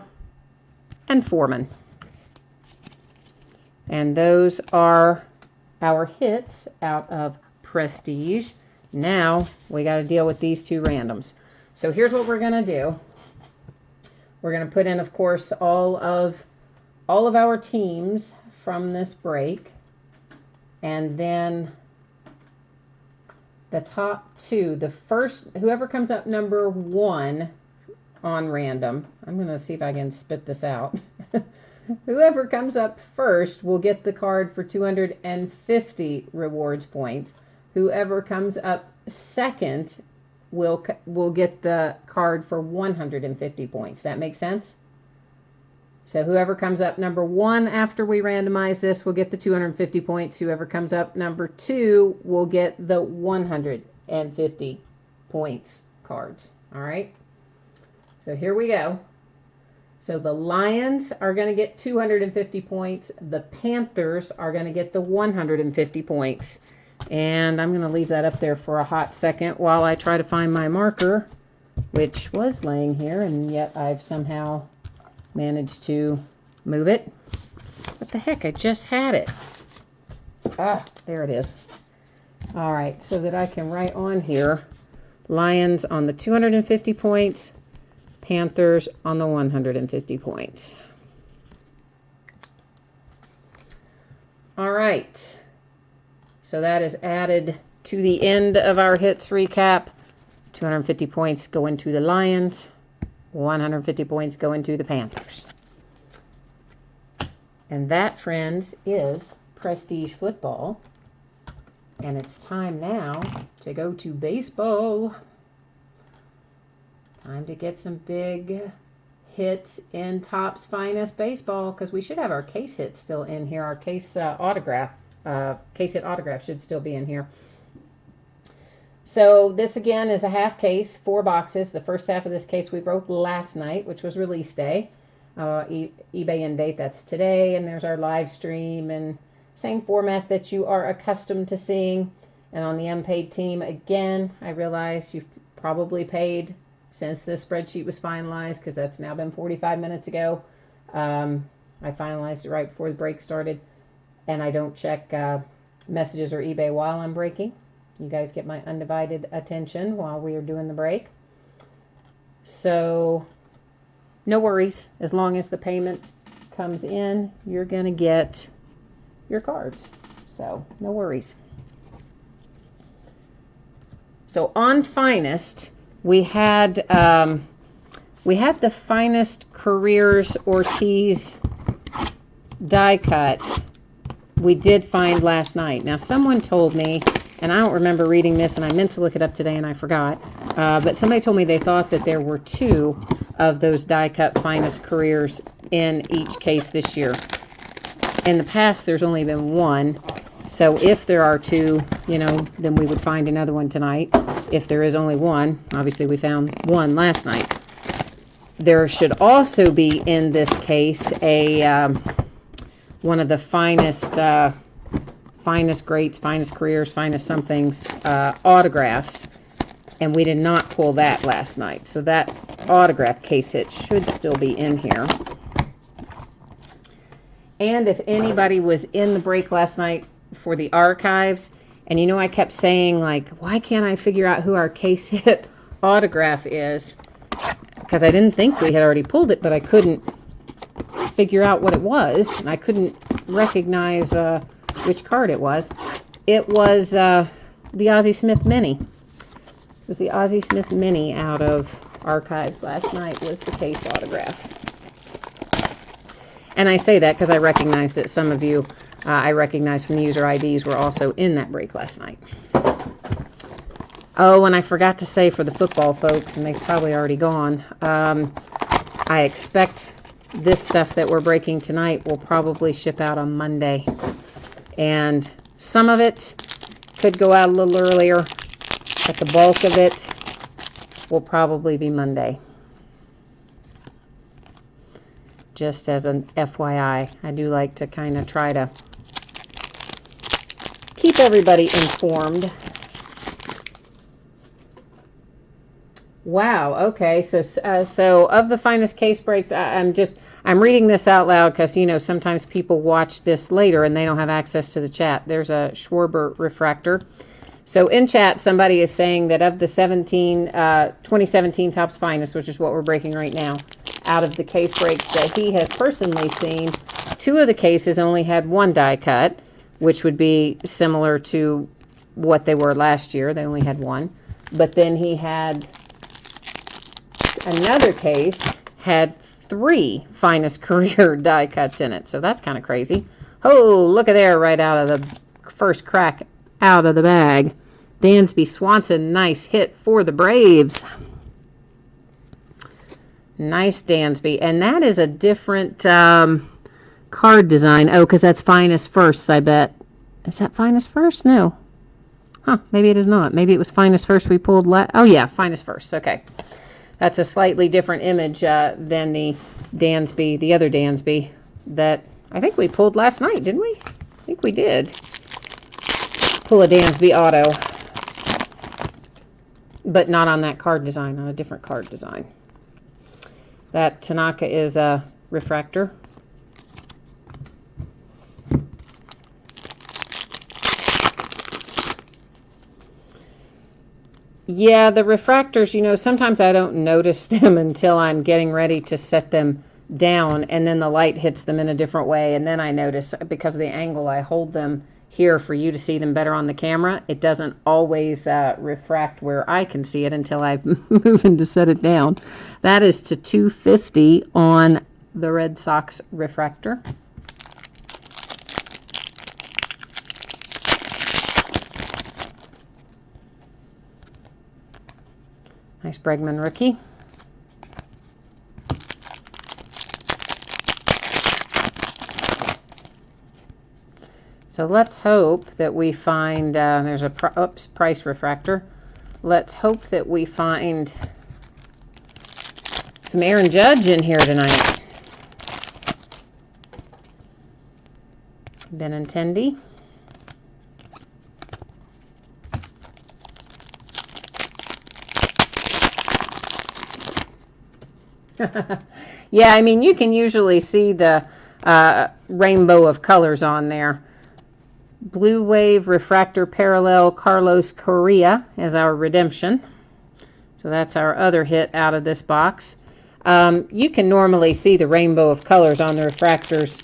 [SPEAKER 1] and Foreman. And those are our hits out of Prestige. Now we got to deal with these two randoms. So here's what we're going to do. We're going to put in, of course, all of our teams from this break. And then the top two, the first, whoever comes up number one on random, I'm going to see if I can spit this out. Whoever comes up first will get the card for 250 rewards points. Whoever comes up second will get the card for 150 points. That makes sense? So whoever comes up number one after we randomize this will get the 250 points. Whoever comes up number two will get the 150 points cards. All right? So here we go. So the Lions are going to get 250 points. The Panthers are going to get the 150 points. And I'm going to leave that up there for a hot second while I try to find my marker, which was laying here, and yet I've somehow managed to move it. What the heck? I just had it. Ah, there it is. All right, so that I can write on here, Lions on the 250 points, Panthers on the 150 points. All right. So that is added to the end of our hits recap. 250 points go into the Lions. 150 points go into the Panthers. And that, friends, is Prestige Football. And it's time now to go to baseball. Time to get some big hits in Topps Finest Baseball, because we should have our case hits still in here. Our case hit autograph should still be in here. So this again is a half case, 4 boxes. The first half of this case we broke last night, which was release day. eBay end date, that's today. And there's our live stream and same format that you are accustomed to seeing. And on the unpaid team, again, I realize you've probably paid since this spreadsheet was finalized, because that's now been 45 minutes ago. I finalized it right before the break started, and I don't check messages or eBay while I'm breaking. You guys get my undivided attention while we are doing the break. So no worries. As long as the payment comes in, you're going to get your cards. So no worries. So on Finest, we had the Finest Careers Ortiz die cut we did find last night. Now, someone told me, and I don't remember reading this, and I meant to look it up today, and I forgot, but somebody told me they thought that there were 2 of those die cut Finest Careers in each case this year. In the past, there's only been 1. So if there are 2, you know, then we would find another one tonight. If there is only 1, obviously we found 1 last night. There should also be in this case a one of the finest greats, finest careers, finest somethings autographs, and we did not pull that last night. So that autograph case hit should still be in here. And if anybody was in the break last night for the archives, and you know I kept saying, like, why can't I figure out who our case hit autograph is? Because I didn't think we had already pulled it, but I couldn't figure out what it was, and I couldn't recognize which card it was. It was the Ozzie Smith Mini. It was the Ozzie Smith Mini out of archives last night was the case autograph. And I say that because I recognize that some of you, I recognize from the user IDs, were also in that break last night. Oh, and I forgot to say for the football folks, and they've probably already gone, I expect this stuff that we're breaking tonight will probably ship out on Monday. And some of it could go out a little earlier, but the bulk of it will probably be Monday. Just as an FYI, I do like to kind of try to keep everybody informed. Wow. Okay. So of the finest case breaks, I'm reading this out loud because, you know, sometimes people watch this later and they don't have access to the chat. There's a Schwarber refractor. So in chat, somebody is saying that of the 2017 Topps Finest, which is what we're breaking right now, out of the case breaks that he has personally seen, 2 of the cases only had 1 die cut, which would be similar to what they were last year. They only had 1. But then he had another case had 3 finest career die cuts in it. So that's kind of crazy. Oh, look at there, right out of the first crack out of the bag. Dansby Swanson, nice hit for the Braves. Nice Dansby. And that is a different card design. Oh, because that's Finest First, I bet. Is that Finest First? No. Huh, maybe it is not. Maybe it was Finest First we pulled oh, yeah, Finest First. Okay. That's a slightly different image than the Dansby, the other Dansby that I think we pulled last night, didn't we? I think we did pull a Dansby auto, but not on that card design, on a different card design. That Tanaka is a refractor. Yeah, the refractors, you know, sometimes I don't notice them until I'm getting ready to set them down, and then the light hits them in a different way, and then I notice, because of the angle I hold them here for you to see them better on the camera, it doesn't always refract where I can see it until I move in to set it down. That is to 250 on the Red Sox refractor. Nice Bregman rookie. So let's hope that we find, there's a price refractor. Let's hope that we find some Aaron Judge in here tonight. Benintendi. Yeah, I mean, you can usually see the rainbow of colors on there. Blue Wave Refractor Parallel Carlos Correa as our redemption. So that's our other hit out of this box. You can normally see the rainbow of colors on the refractors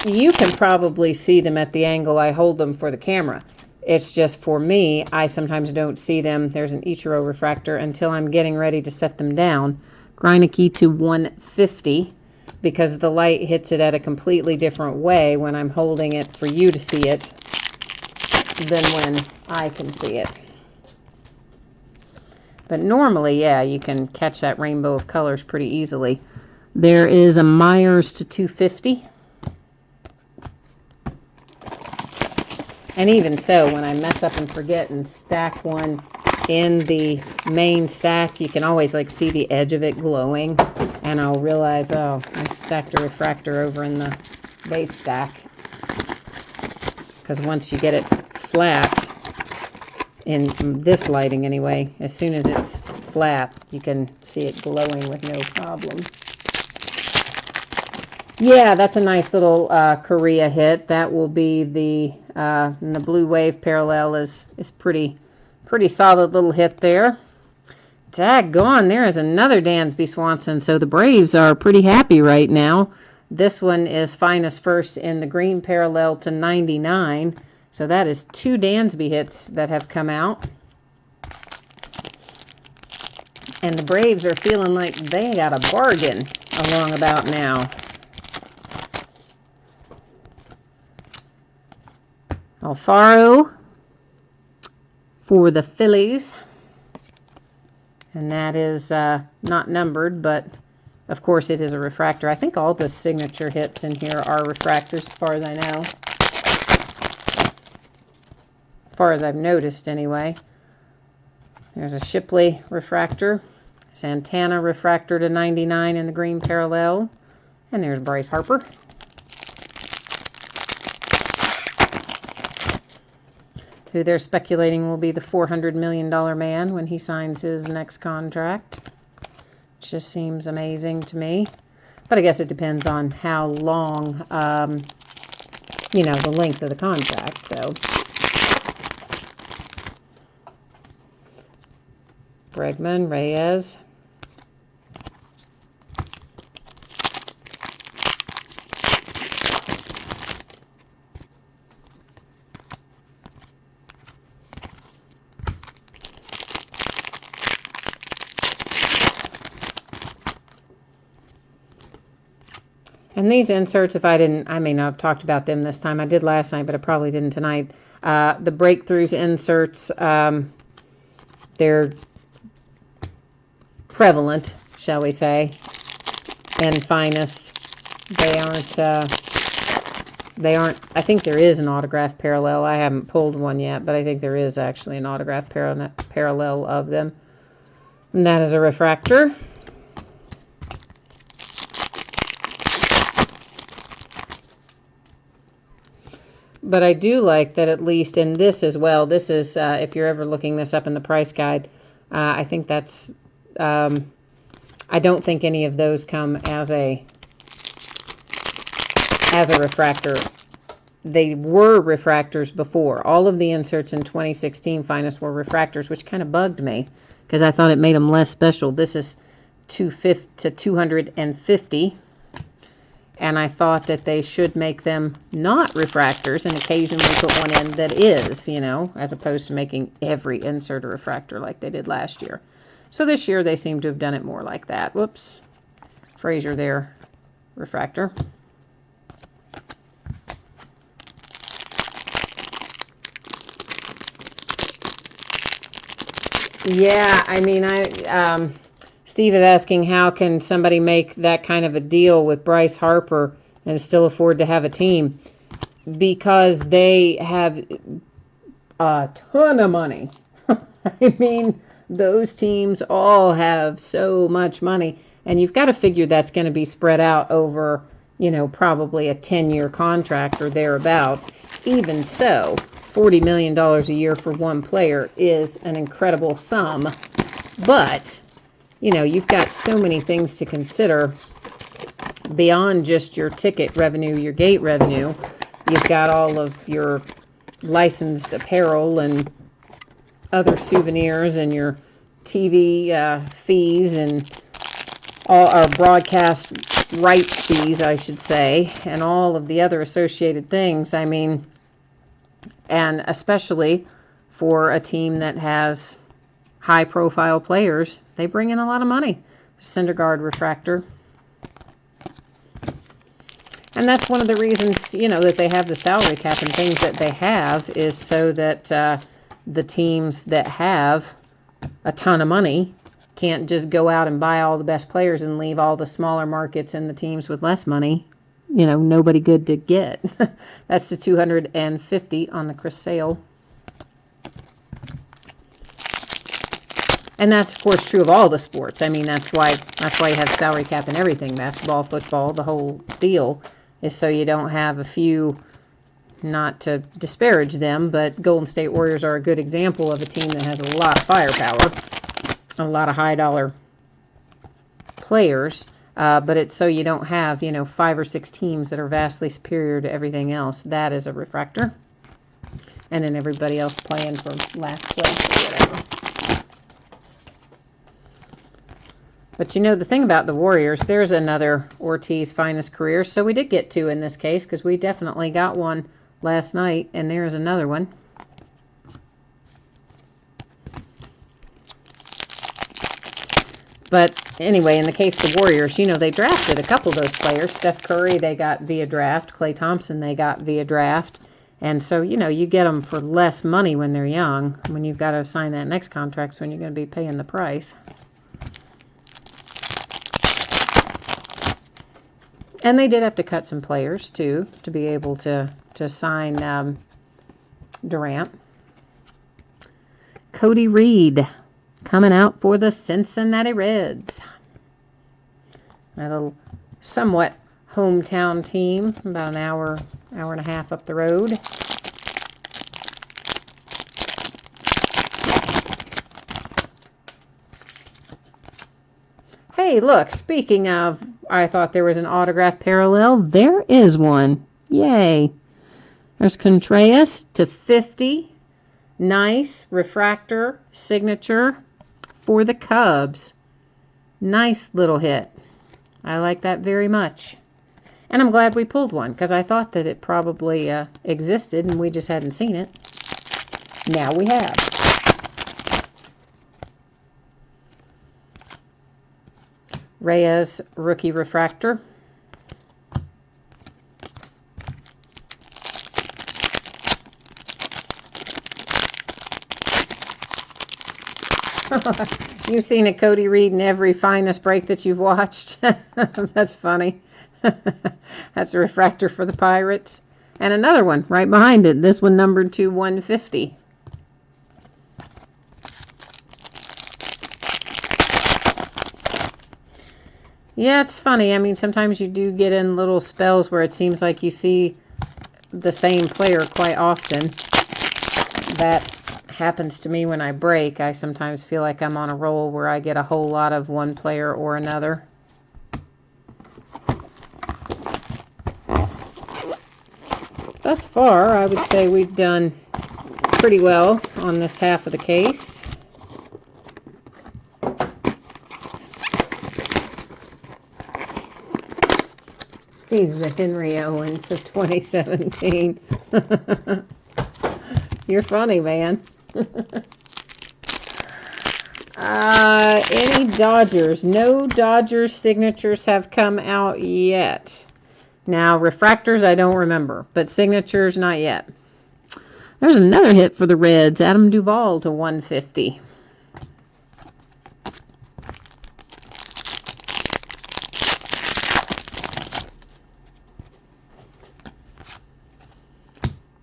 [SPEAKER 1] you can probably see them at the angle I hold them for the camera. It's just for me, I sometimes don't see them. There's an Ichiro refractor until I'm getting ready to set them down. Greineke to 150 because the light hits it at a completely different way when I'm holding it for you to see it than when I can see it. But normally, yeah, you can catch that rainbow of colors pretty easily. There is a Myers to 250. And even so, when I mess up and forget and stack one in the main stack, you can always like see the edge of it glowing. And I'll realize, oh, I stacked a refractor over in the base stack. Because once you get it flat, in this lighting anyway, as soon as it's flat, you can see it glowing with no problem. Yeah, that's a nice little Korea hit. That will be the Blue Wave parallel is pretty solid little hit there. Daggone, there is another Dansby Swanson. So the Braves are pretty happy right now. This one is finest first in the green parallel to 99. So that is 2 Dansby hits that have come out. And the Braves are feeling like they got a bargain along about now. Alfaro for the Phillies. And that is not numbered, but of course it is a refractor. I think all the signature hits in here are refractors as far as I know. As far as I've noticed anyway. There's a Shipley refractor. Santana refractor to 99 in the green parallel. And there's Bryce Harper. Who they're speculating will be the $400 million man when he signs his next contract. Just seems amazing to me. But I guess it depends on how long, the length of the contract. So, Bregman, Reyes. And these inserts, I may not have talked about them this time. I did last night, but I probably didn't tonight. The Breakthroughs inserts, they're prevalent, shall we say, and finest. They aren't, I think there is an autograph parallel. I haven't pulled one yet, but I think there is actually an autograph parallel of them. And that is a refractor. But I do like that at least in this as well. This is, if you're ever looking this up in the price guide, I think that's, I don't think any of those come as a refractor. They were refractors before. All of the inserts in 2016 finest were refractors, which kind of bugged me because I thought it made them less special. This is 250. And I thought that they should make them not refractors and occasionally put one in that is, as opposed to making every insert a refractor like they did last year. So this year they seem to have done it more like that. Whoops. Frazier there, refractor. Yeah, Steve is asking how can somebody make that kind of a deal with Bryce Harper and still afford to have a team? Because they have a ton of money. Those teams all have so much money. And you've got to figure that's going to be spread out over, probably a 10-year contract or thereabouts. Even so, $40 million a year for one player is an incredible sum. But you've got so many things to consider beyond just your ticket revenue, your gate revenue. You've got all of your licensed apparel and other souvenirs and your TV fees and all our broadcast rights fees, I should say, and all of the other associated things. I mean, and especially for a team that has high-profile players, they bring in a lot of money. Syndergaard refractor. And that's one of the reasons, you know, that they have the salary cap and things that they have, is so that the teams that have a ton of money can't just go out and buy all the best players and leave all the smaller markets and the teams with less money, you know, nobody good to get. That's the 250 on the Chris Sale. And that's, of course, true of all the sports. I mean, that's why you have salary cap and everything. Basketball, football, the whole deal is so you don't have a few, not to disparage them, but Golden State Warriors are a good example of a team that has a lot of firepower, a lot of high-dollar players, but it's so you don't have, you know, 5 or 6 teams that are vastly superior to everything else. That is a refractor. And then everybody else playing for last place or whatever. But you know, the thing about the Warriors, there's another Ortiz Finest Career. So we did get 2 in this case, because we definitely got one last night, and there's another one. But anyway, in the case of the Warriors, you know, they drafted a couple of those players. Steph Curry, they got via draft. Klay Thompson, they got via draft. And so, you know, you get them for less money when they're young. When you've got to sign that next contract, so when you're going to be paying the price. And they did have to cut some players, too, to be able to sign Durant. Cody Reed coming out for the Cincinnati Reds. A somewhat hometown team, about an hour and a half up the road. Hey, look, speaking of, I thought there was an autograph parallel. There is one. Yay. There's Contreras /50. Nice refractor signature for the Cubs. Nice little hit. I like that very much. And I'm glad we pulled one, because I thought that it probably existed and we just hadn't seen it. Now we have. Reyes rookie refractor. You've seen a Cody Reed in every Finest break that you've watched. That's funny. That's a refractor for the Pirates. And another one right behind it. This one numbered to 150. Yeah, it's funny. I mean, sometimes you do get in little spells where it seems like you see the same player quite often. That happens to me when I break. I sometimes feel like I'm on a roll where I get a whole lot of one player or another. Thus far, I would say we've done pretty well on this half of the case. He's the Henry Owens of 2017. You're funny, man. Any Dodgers? No Dodgers signatures have come out yet. Now, refractors, I don't remember, but signatures, not yet. There's another hit for the Reds. Adam Duvall /150.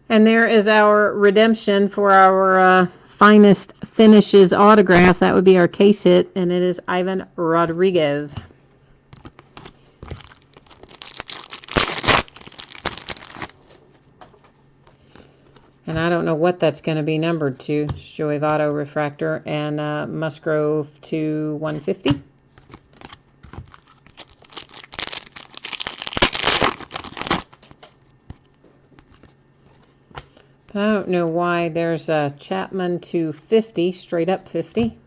[SPEAKER 1] And there is our redemption for our Finest Finishes autograph. That would be our case hit, and it is Ivan Rodriguez. And I don't know what that's going to be numbered to. It's Joey Votto refractor and Musgrove /150. I don't know why there's a Chapman /50, straight up 50.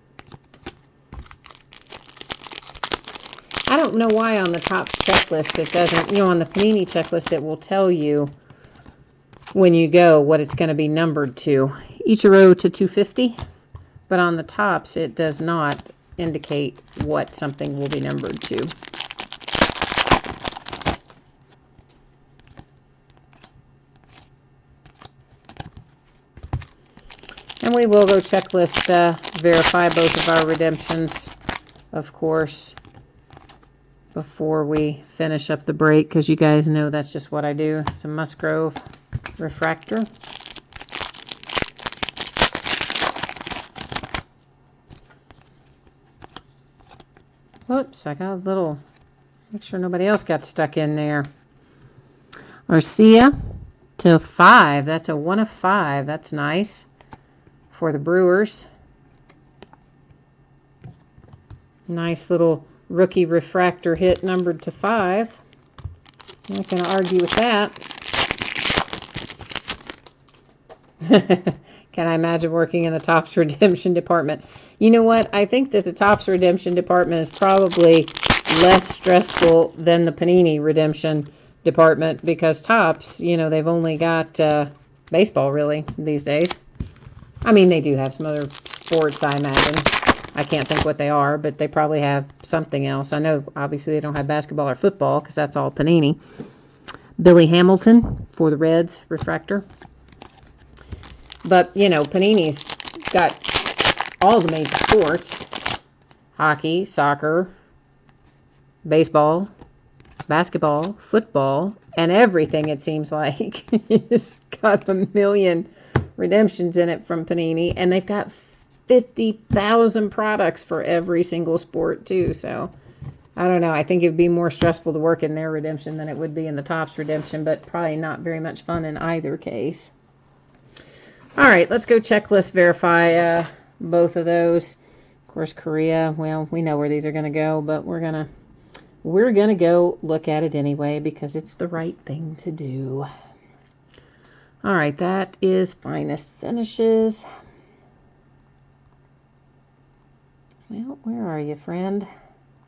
[SPEAKER 1] I don't know why on the Topps checklist it doesn't, you know, on the Panini checklist it will tell you when you go what it's going to be numbered to. Ichiro to 250, but on the Topps it does not indicate what something will be numbered to. And we will go checklist verify both of our redemptions, of course, before we finish up the break, because you guys know that's just what I do. It's a Musgrove refractor. Whoops, I got a little, make sure nobody else got stuck in there. Arcia to 5. That's a 1 of 5. That's nice for the Brewers. Nice little rookie refractor hit numbered to 5. I'm not going to argue with that. Can I imagine working in the Topps redemption department? You know what? I think that the Topps redemption department is probably less stressful than the Panini redemption department, because Topps, you know, they've only got baseball really these days. I mean, they do have some other sports, I imagine. I can't think what they are, but they probably have something else. I know, obviously, they don't have basketball or football, because that's all Panini. Billy Hamilton for the Reds, refractor. But, you know, Panini's got all the major sports. Hockey, soccer, baseball, basketball, football, and everything, it seems like. It's got a million redemptions in it from Panini, and they've got 50,000 products for every single sport too. So I don't know, I think it would be more stressful to work in their redemption than it would be in the Topps redemption, but probably not very much fun in either case. All right, let's go checklist verify both of those. Of course, Korea, well, we know where these are going to go, but we're gonna go look at it anyway, because it's the right thing to do. All right, that is Finest Finishes. Well, where are you, friend?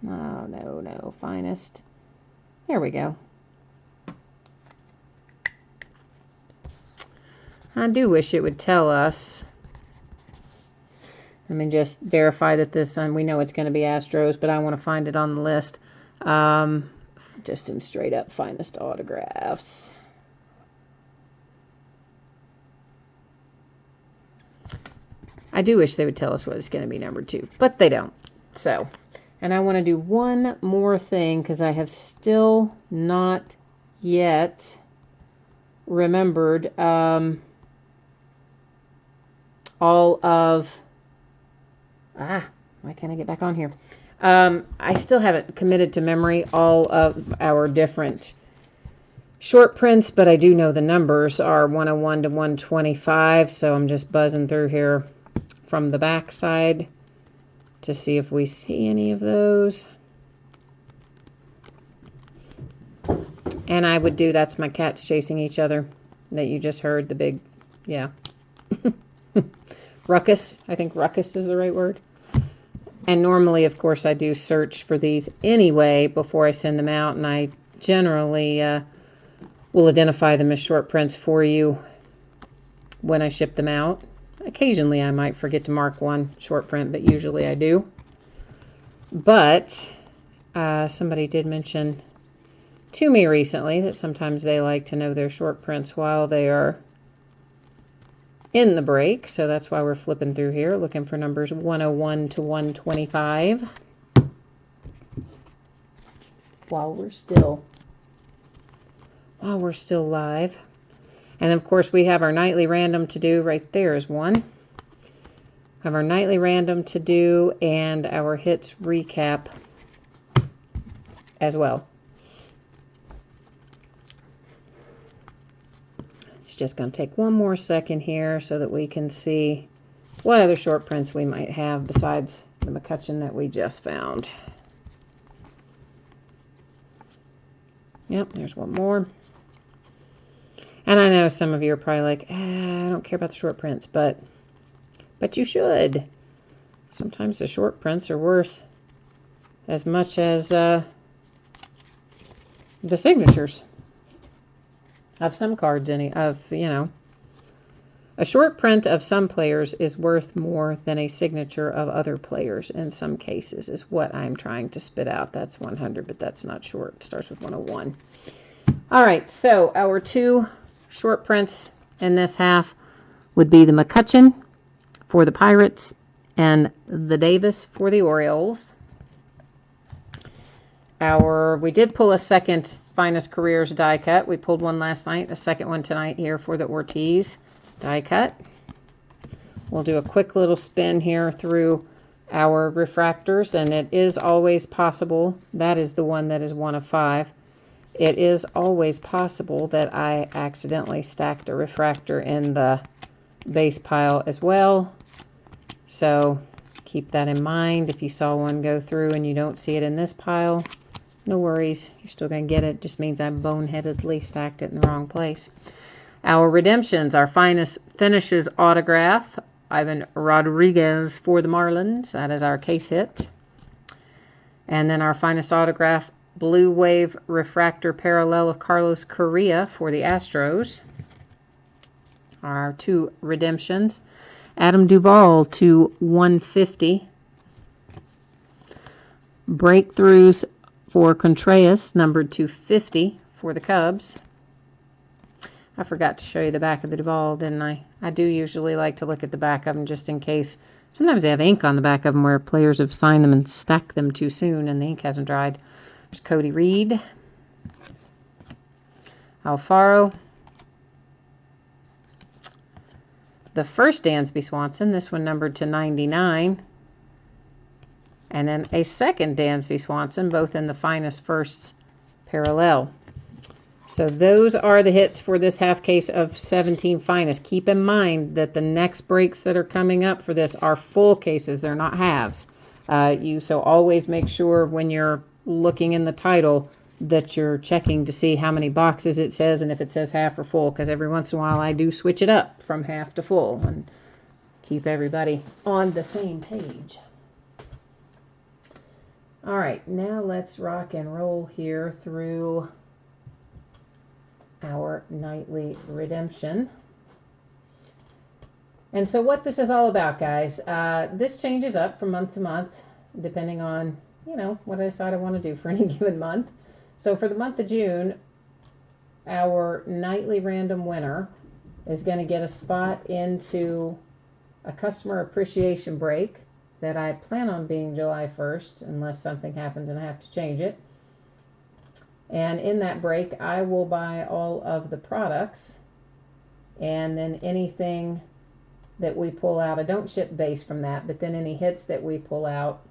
[SPEAKER 1] No, no, no, Finest. There we go. I do wish it would tell us. Let me just verify that this, and we know it's going to be Astros, but I want to find it on the list. Just in straight up Finest autographs. I do wish they would tell us what it's going to be numbered to, but they don't. So, and I want to do one more thing, because I have still not yet remembered all of, why can't I get back on here? I still haven't committed to memory all of our different short prints, but I do know the numbers are 101 to 125, so I'm just buzzing through here from the back side to see if we see any of those. And I would do, that's my cats chasing each other that you just heard, the big, yeah. Ruckus, I think ruckus is the right word. And normally, of course, I do search for these anyway before I send them out, and I generally will identify them as short prints for you when I ship them out. Occasionally, I might forget to mark one short print, but usually I do. But somebody did mention to me recently that sometimes they like to know their short prints while they are in the break. So that's why we're flipping through here, looking for numbers 101 to 125 while we're still live. And of course, we have our nightly random to do. Right there is one. Have our nightly random to do and our hits recap as well. It's just going to take one more second here so that we can see what other short prints we might have besides the McCutcheon that we just found. Yep, there's one more. And I know some of you are probably like, I don't care about the short prints, but you should. Sometimes the short prints are worth as much as the signatures of some cards. A short print of some players is worth more than a signature of other players in some cases, is what I'm trying to spit out. That's 100, but that's not short. It starts with 101. All right, so our two short prints in this half would be the McCutcheon for the Pirates and the Davis for the Orioles. We did pull a second Finest Careers die cut. We pulled one last night, the second one tonight here for the Ortiz die cut. We'll do a quick little spin here through our refractors, and it is always possible. That is the one that is 1 of 5. It is always possible that I accidentally stacked a refractor in the base pile as well. So keep that in mind. If you saw one go through and you don't see it in this pile, no worries. You're still going to get it. Just means I boneheadedly stacked it in the wrong place. Our redemptions, our Finest Finishes autograph, Ivan Rodriguez for the Marlins. That is our case hit. And then our Finest autograph, Blue Wave Refractor Parallel of Carlos Correa for the Astros. Our two redemptions, Adam Duvall to 150. Breakthroughs for Contreras, numbered to 50 for the Cubs. I forgot to show you the back of the Duvall, didn't I? I do usually like to look at the back of them just in case. Sometimes they have ink on the back of them where players have signed them and stacked them too soon and the ink hasn't dried. There's Cody Reed. Alfaro. The first Dansby Swanson, this one numbered to 99. And then a second Dansby Swanson, both in the Finest Firsts parallel. So those are the hits for this half case of 17 Finest. Keep in mind that the next breaks that are coming up for this are full cases. They're not halves. So always make sure when you're looking in the title that you're checking to see how many boxes it says and if it says half or full, because every once in a while I do switch it up from half to full and keep everybody on the same page. All right, now let's rock and roll here through our nightly redemption. And so what this is all about, guys, this changes up from month to month depending on, what I decide I want to do for any given month. So for the month of June, our nightly random winner is going to get a spot into a customer appreciation break that I plan on being July 1st unless something happens and I have to change it. And in that break, I will buy all of the products, and then anything that we pull out, I don't ship base from that, but then any hits that we pull out,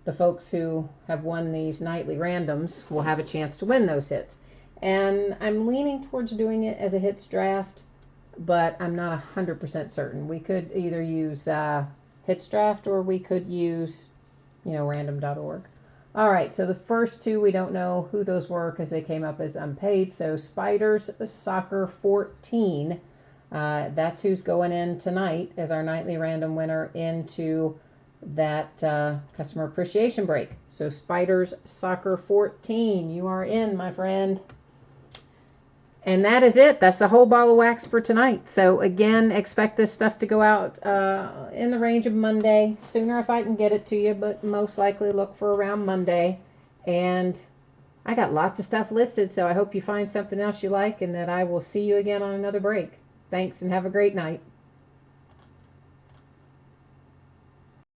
[SPEAKER 1] the folks who have won these nightly randoms will have a chance to win those hits. And I'm leaning towards doing it as a hits draft, but I'm not 100% certain. We could either use hits draft or we could use, random.org. All right, so the first two, we don't know who those were because they came up as unpaid. So Spiders Soccer 14, that's who's going in tonight as our nightly random winner into that customer appreciation break. So Spiders Soccer 14, you are in, my friend. And that is it. That's the whole ball of wax for tonight. So again, expect this stuff to go out in the range of Monday. Sooner if I can get it to you, but most likely look for around Monday. And I got lots of stuff listed, so I hope you find something else you like and that I will see you again on another break. Thanks and have a great night.